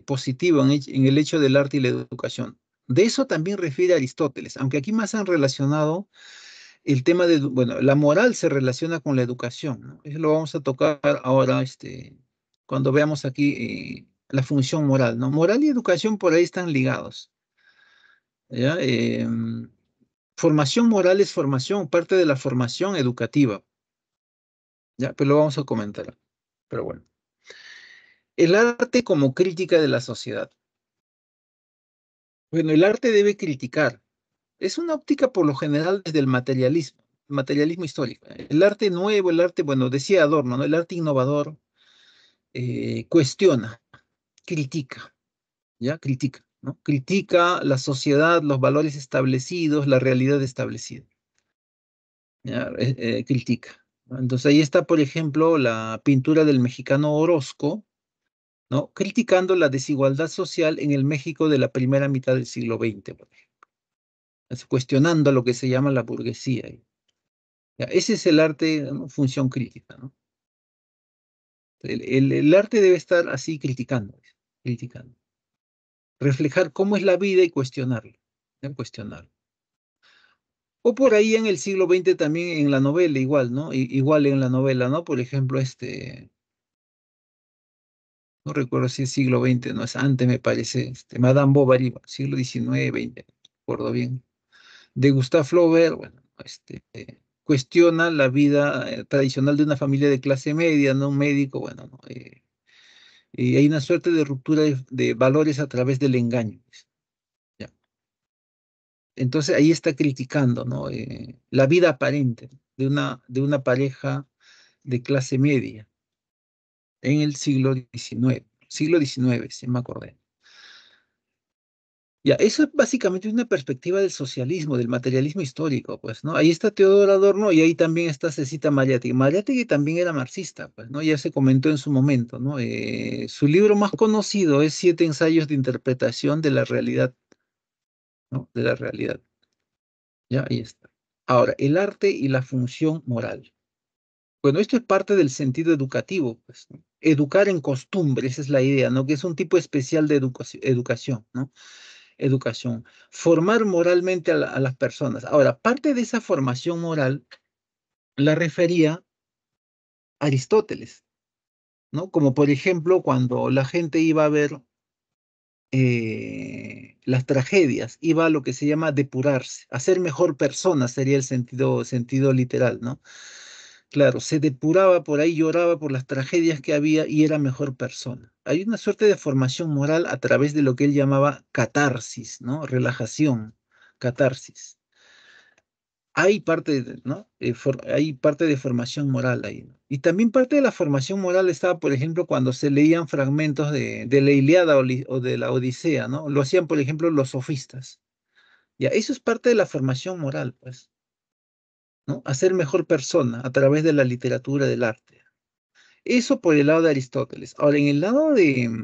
positivo en el hecho del arte y la educación. De eso también refiere Aristóteles, aunque aquí más han relacionado el tema de, bueno, la moral se relaciona con la educación, ¿no? Eso lo vamos a tocar ahora, cuando veamos aquí la función moral, ¿no? Moral y educación por ahí están ligados, ¿ya? Formación moral es formación, parte de la formación educativa, ¿ya? Pero lo vamos a comentar. Pero bueno, el arte como crítica de la sociedad. Bueno, el arte debe criticar. Es una óptica por lo general desde el materialismo histórico. El arte nuevo, el arte, bueno, decía Adorno, ¿no? El arte innovador cuestiona, critica, ¿ya? Critica, ¿no? Critica la sociedad, los valores establecidos, la realidad establecida, ¿ya? Critica, ¿no? Entonces ahí está, por ejemplo, la pintura del mexicano Orozco, ¿no? Criticando la desigualdad social en el México de la primera mitad del siglo XX, por ejemplo. Cuestionando lo que se llama la burguesía. Ya, ese es el arte, ¿no? Función crítica, ¿no? El arte debe estar así criticando, criticando. Reflejar cómo es la vida y cuestionarlo, ¿no? Cuestionarlo. O por ahí en el siglo XX también en la novela, igual, ¿no? Igual en la novela, ¿no? Por ejemplo, no recuerdo si es siglo XX, no es antes, me parece, Madame Bovary, siglo XIX, XX, no recuerdo bien, de Gustave Flaubert, bueno, cuestiona la vida tradicional de una familia de clase media, ¿no? Un médico, bueno, ¿no? Y hay una suerte de ruptura de valores a través del engaño, pues, ¿ya? Entonces ahí está criticando, ¿no? La vida aparente de una pareja de clase media en el siglo XIX, si me acordé. Ya, eso es básicamente una perspectiva del socialismo, del materialismo histórico, pues, ¿no? Ahí está Teodoro Adorno y ahí también está Cecita Mariátegui. Mariátegui también era marxista, pues, ¿no? Ya se comentó en su momento, ¿no? Su libro más conocido es Siete ensayos de interpretación de la realidad, ¿no? De la realidad. Ya, ahí está. Ahora, el arte y la función moral. Bueno, esto es parte del sentido educativo, pues, ¿no? Educar en costumbres, esa es la idea, ¿no? Que es un tipo especial de educación, ¿no? Educación. Formar moralmente a las personas. Ahora, parte de esa formación moral la refería Aristóteles, ¿no? Como por ejemplo, cuando la gente iba a ver las tragedias, iba a lo que se llama depurarse, a ser mejor persona, sería el sentido literal, ¿no? Claro, se depuraba por ahí, lloraba por las tragedias que había y era mejor persona. Hay una suerte de formación moral a través de lo que él llamaba catarsis, ¿no? Relajación, catarsis. Hay parte ¿no? Hay parte de formación moral ahí, ¿no? Y también parte de la formación moral estaba, por ejemplo, cuando se leían fragmentos de la Ilíada o de la Odisea, ¿no? Lo hacían, por ejemplo, los sofistas. Ya, eso es parte de la formación moral, pues, ¿no? Hacer mejor persona a través de la literatura, del arte. Eso por el lado de Aristóteles. Ahora, en el lado de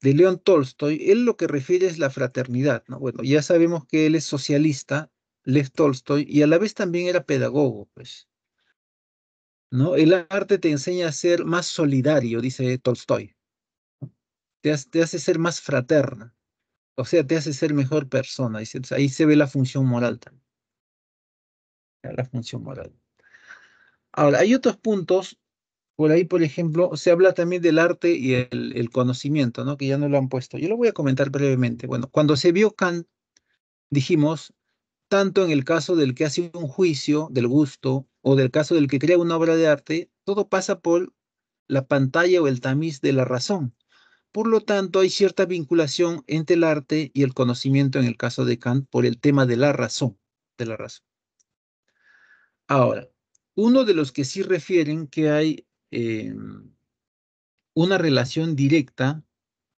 León Tolstoy, él lo que refiere es la fraternidad, ¿no? Bueno, ya sabemos que él es socialista, Lev Tolstoy, y a la vez también era pedagogo, pues, ¿no? El arte te enseña a ser más solidario, dice Tolstoy, te hace ser más fraterna, o sea, te hace ser mejor persona, dice. Entonces, ahí se ve la función moral también, la función moral. Ahora, hay otros puntos. Por ahí, por ejemplo, se habla también del arte y el conocimiento, ¿no? Que ya no lo han puesto. Yo lo voy a comentar brevemente. Bueno, cuando se vio Kant, dijimos, tanto en el caso del que hace un juicio del gusto o del caso del que crea una obra de arte, todo pasa por la pantalla o el tamiz de la razón. Por lo tanto, hay cierta vinculación entre el arte y el conocimiento en el caso de Kant por el tema de la razón, de la razón. Ahora, uno de los que sí refieren que hay una relación directa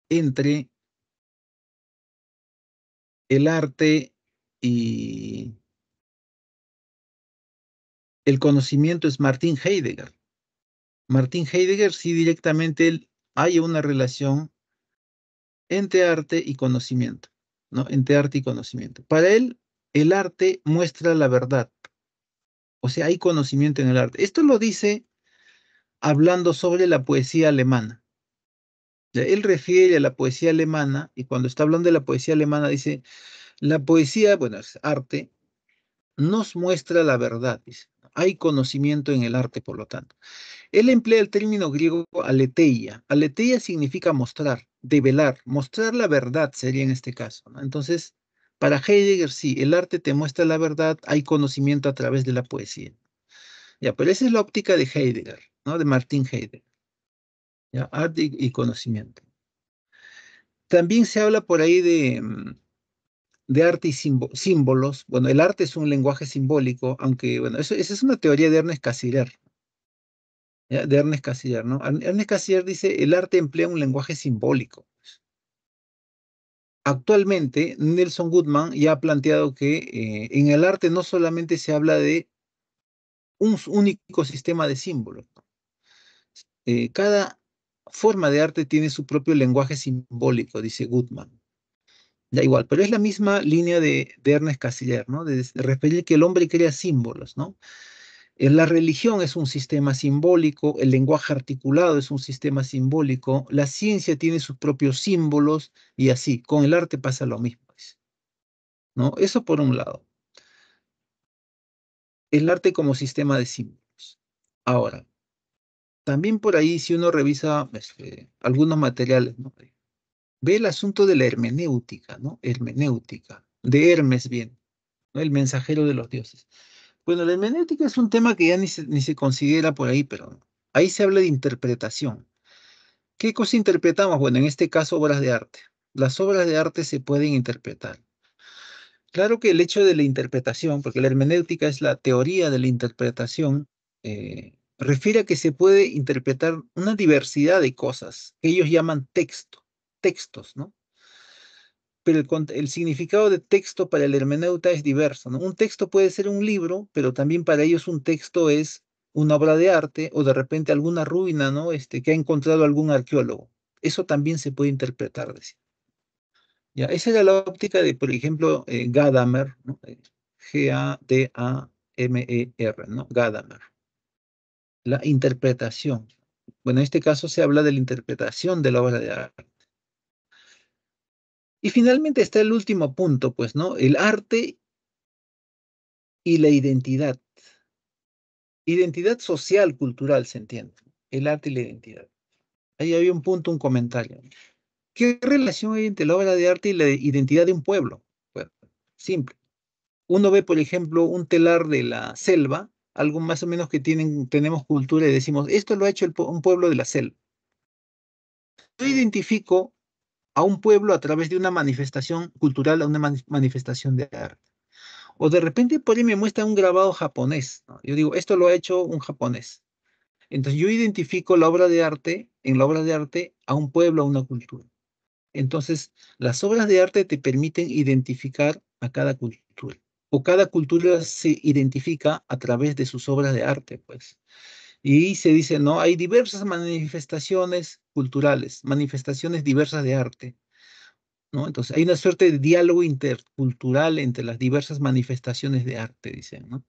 entre el arte y el conocimiento es Martin Heidegger. Martin Heidegger sí directamente hay una relación entre arte y conocimiento, ¿no? Entre arte y conocimiento. Para él, el arte muestra la verdad, o sea, hay conocimiento en el arte. Esto lo dice hablando sobre la poesía alemana. Ya, él refiere a la poesía alemana y cuando está hablando de la poesía alemana dice, la poesía, bueno, es arte, nos muestra la verdad, dice. Hay conocimiento en el arte, por lo tanto. Él emplea el término griego aletheia. Aletheia significa mostrar, develar, mostrar la verdad sería en este caso, ¿no? Entonces, para Heidegger, sí, el arte te muestra la verdad, hay conocimiento a través de la poesía. Ya, pero esa es la óptica de Heidegger, ¿no? De Martin Heidegger. Ya, arte y conocimiento. También se habla por ahí de arte y símbolos. Bueno, el arte es un lenguaje simbólico, aunque, bueno, esa es una teoría de Ernest Cassirer, ¿ya? De Ernest Cassirer, ¿no? Ernest Cassirer dice, el arte emplea un lenguaje simbólico. Actualmente, Nelson Goodman ya ha planteado que en el arte no solamente se habla de un único sistema de símbolos. Cada forma de arte tiene su propio lenguaje simbólico, dice Goodman. Da igual, pero es la misma línea de Ernest Cassirer, ¿no? De referir que el hombre crea símbolos, ¿no? La religión es un sistema simbólico, el lenguaje articulado es un sistema simbólico, la ciencia tiene sus propios símbolos y así, con el arte pasa lo mismo, ¿no? Eso por un lado, el arte como sistema de símbolos. Ahora, también por ahí, si uno revisa algunos materiales, ¿no? Ve el asunto de la hermenéutica, ¿no? Hermenéutica, de Hermes bien, ¿no? El mensajero de los dioses. Bueno, la hermenéutica es un tema que ya ni se considera por ahí, pero ahí se habla de interpretación. ¿Qué cosa interpretamos? Bueno, en este caso, obras de arte. Las obras de arte se pueden interpretar. Claro que el hecho de la interpretación, porque la hermenéutica es la teoría de la interpretación, refiere a que se puede interpretar una diversidad de cosas que ellos llaman textos, ¿no? Pero el significado de texto para el hermeneuta es diverso, ¿no? Un texto puede ser un libro, pero también para ellos un texto es una obra de arte o de repente alguna ruina, ¿no? Que ha encontrado algún arqueólogo. Eso también se puede interpretar, decía. Ya, esa era la óptica de, por ejemplo, Gadamer, ¿no? Gadamer, ¿no? Gadamer. La interpretación. Bueno, en este caso se habla de la interpretación de la obra de arte. Y finalmente está el último punto, pues, ¿no? El arte y la identidad. Identidad social, cultural, se entiende. El arte y la identidad. Ahí había un punto, un comentario. ¿Qué relación hay entre la obra de arte y la identidad de un pueblo? Bueno, simple. Uno ve, por ejemplo, un telar de la selva, algo más o menos que tenemos cultura y decimos, esto lo ha hecho un pueblo de la selva. Yo identifico a un pueblo a través de una manifestación cultural, a una manifestación de arte. O de repente por ahí me muestra un grabado japonés, ¿no? Yo digo, esto lo ha hecho un japonés. Entonces yo identifico la obra de arte, en la obra de arte, a un pueblo, a una cultura. Entonces, las obras de arte te permiten identificar a cada cultura. O cada cultura se identifica a través de sus obras de arte, pues. Y se dice, no, hay diversas manifestaciones culturales, manifestaciones diversas de arte, ¿no? Entonces, hay una suerte de diálogo intercultural entre las diversas manifestaciones de arte, dicen, ¿no?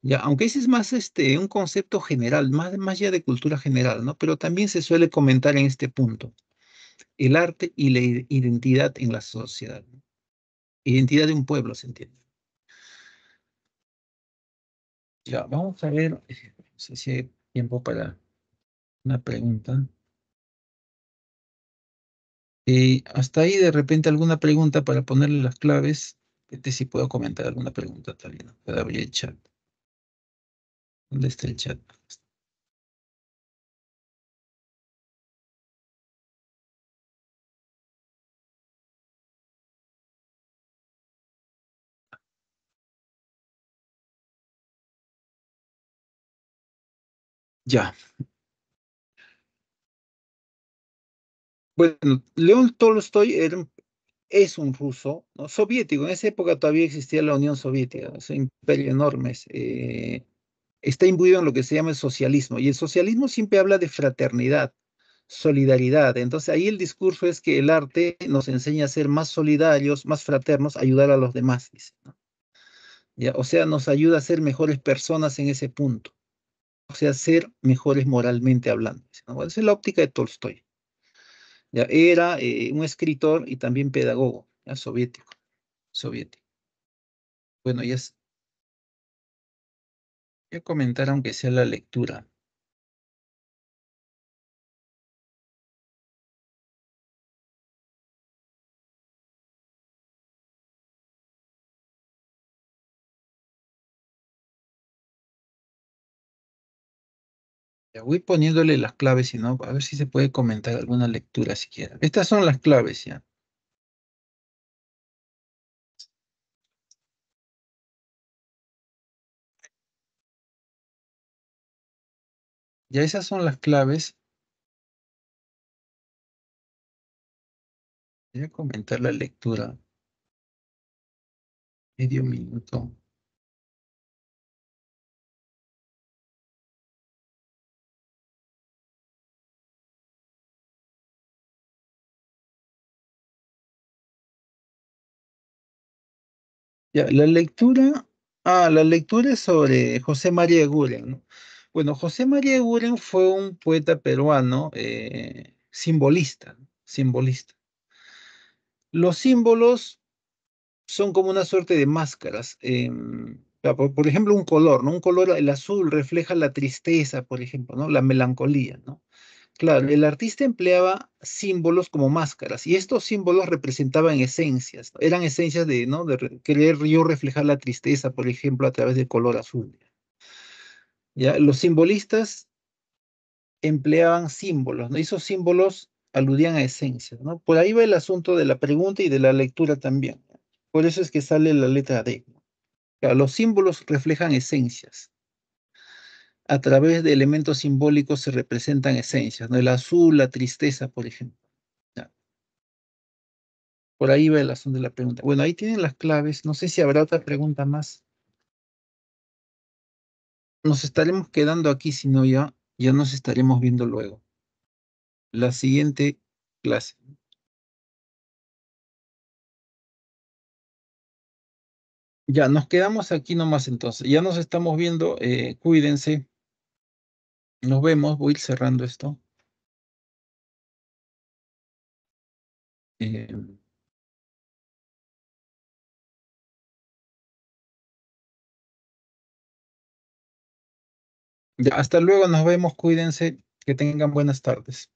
Ya, aunque ese es más un concepto general, más ya de cultura general, ¿no? Pero también se suele comentar en este punto, el arte y la identidad en la sociedad, ¿no? Identidad de un pueblo, se entiende. Ya, vamos a ver, no sé si hay tiempo para una pregunta. Hasta ahí de repente alguna pregunta para ponerle las claves. Si puedo comentar alguna pregunta también, ¿no? Puedo abrir el chat. ¿Dónde está el chat? Ya. Bueno, León Tolstoy es un ruso, ¿no? Soviético. En esa época todavía existía la Unión Soviética, es un imperio enorme. Está imbuido en lo que se llama el socialismo. Y el socialismo siempre habla de fraternidad, solidaridad. Entonces ahí el discurso es que el arte nos enseña a ser más solidarios, más fraternos, ayudar a los demás, dice, ¿no? Ya, o sea, nos ayuda a ser mejores personas en ese punto. O sea, ser mejores moralmente hablando, dice, ¿no? Bueno, esa es la óptica de Tolstoy. Ya, era un escritor y también pedagogo, ya, soviético. Bueno, ya comentar aunque sea la lectura. Ya voy poniéndole las claves, si no, a ver si se puede comentar alguna lectura siquiera. Estas son las claves, ya. Ya esas son las claves. Voy a comentar la lectura. Medio minuto. Ya, la lectura. Ah, la lectura es sobre José María Eguren, ¿no? Bueno, José María Eguren fue un poeta peruano, simbolista, ¿no? Simbolista. Los símbolos son como una suerte de máscaras. Sea, por ejemplo, un color, ¿no? Un color, el azul refleja la tristeza, por ejemplo, ¿no? La melancolía, ¿no? Claro, el artista empleaba símbolos como máscaras y estos símbolos representaban esencias, ¿no? Eran esencias de, ¿no? Querer yo reflejar la tristeza, por ejemplo, a través del color azul. ¿Ya? Los simbolistas empleaban símbolos, ¿no? Y esos símbolos aludían a esencias, ¿no? Por ahí va el asunto de la pregunta y de la lectura también. Por eso es que sale la letra D. Claro, los símbolos reflejan esencias. A través de elementos simbólicos se representan esencias, ¿no? El azul, la tristeza, por ejemplo. Ya, por ahí va el asunto de la pregunta. Bueno, ahí tienen las claves. No sé si habrá otra pregunta más. Nos estaremos quedando aquí, si no ya nos estaremos viendo luego. La siguiente clase. Ya, nos quedamos aquí nomás entonces. Ya nos estamos viendo. Cuídense. Nos vemos. Voy a ir cerrando esto. Eh, ya, hasta luego. Nos vemos. Cuídense. Que tengan buenas tardes.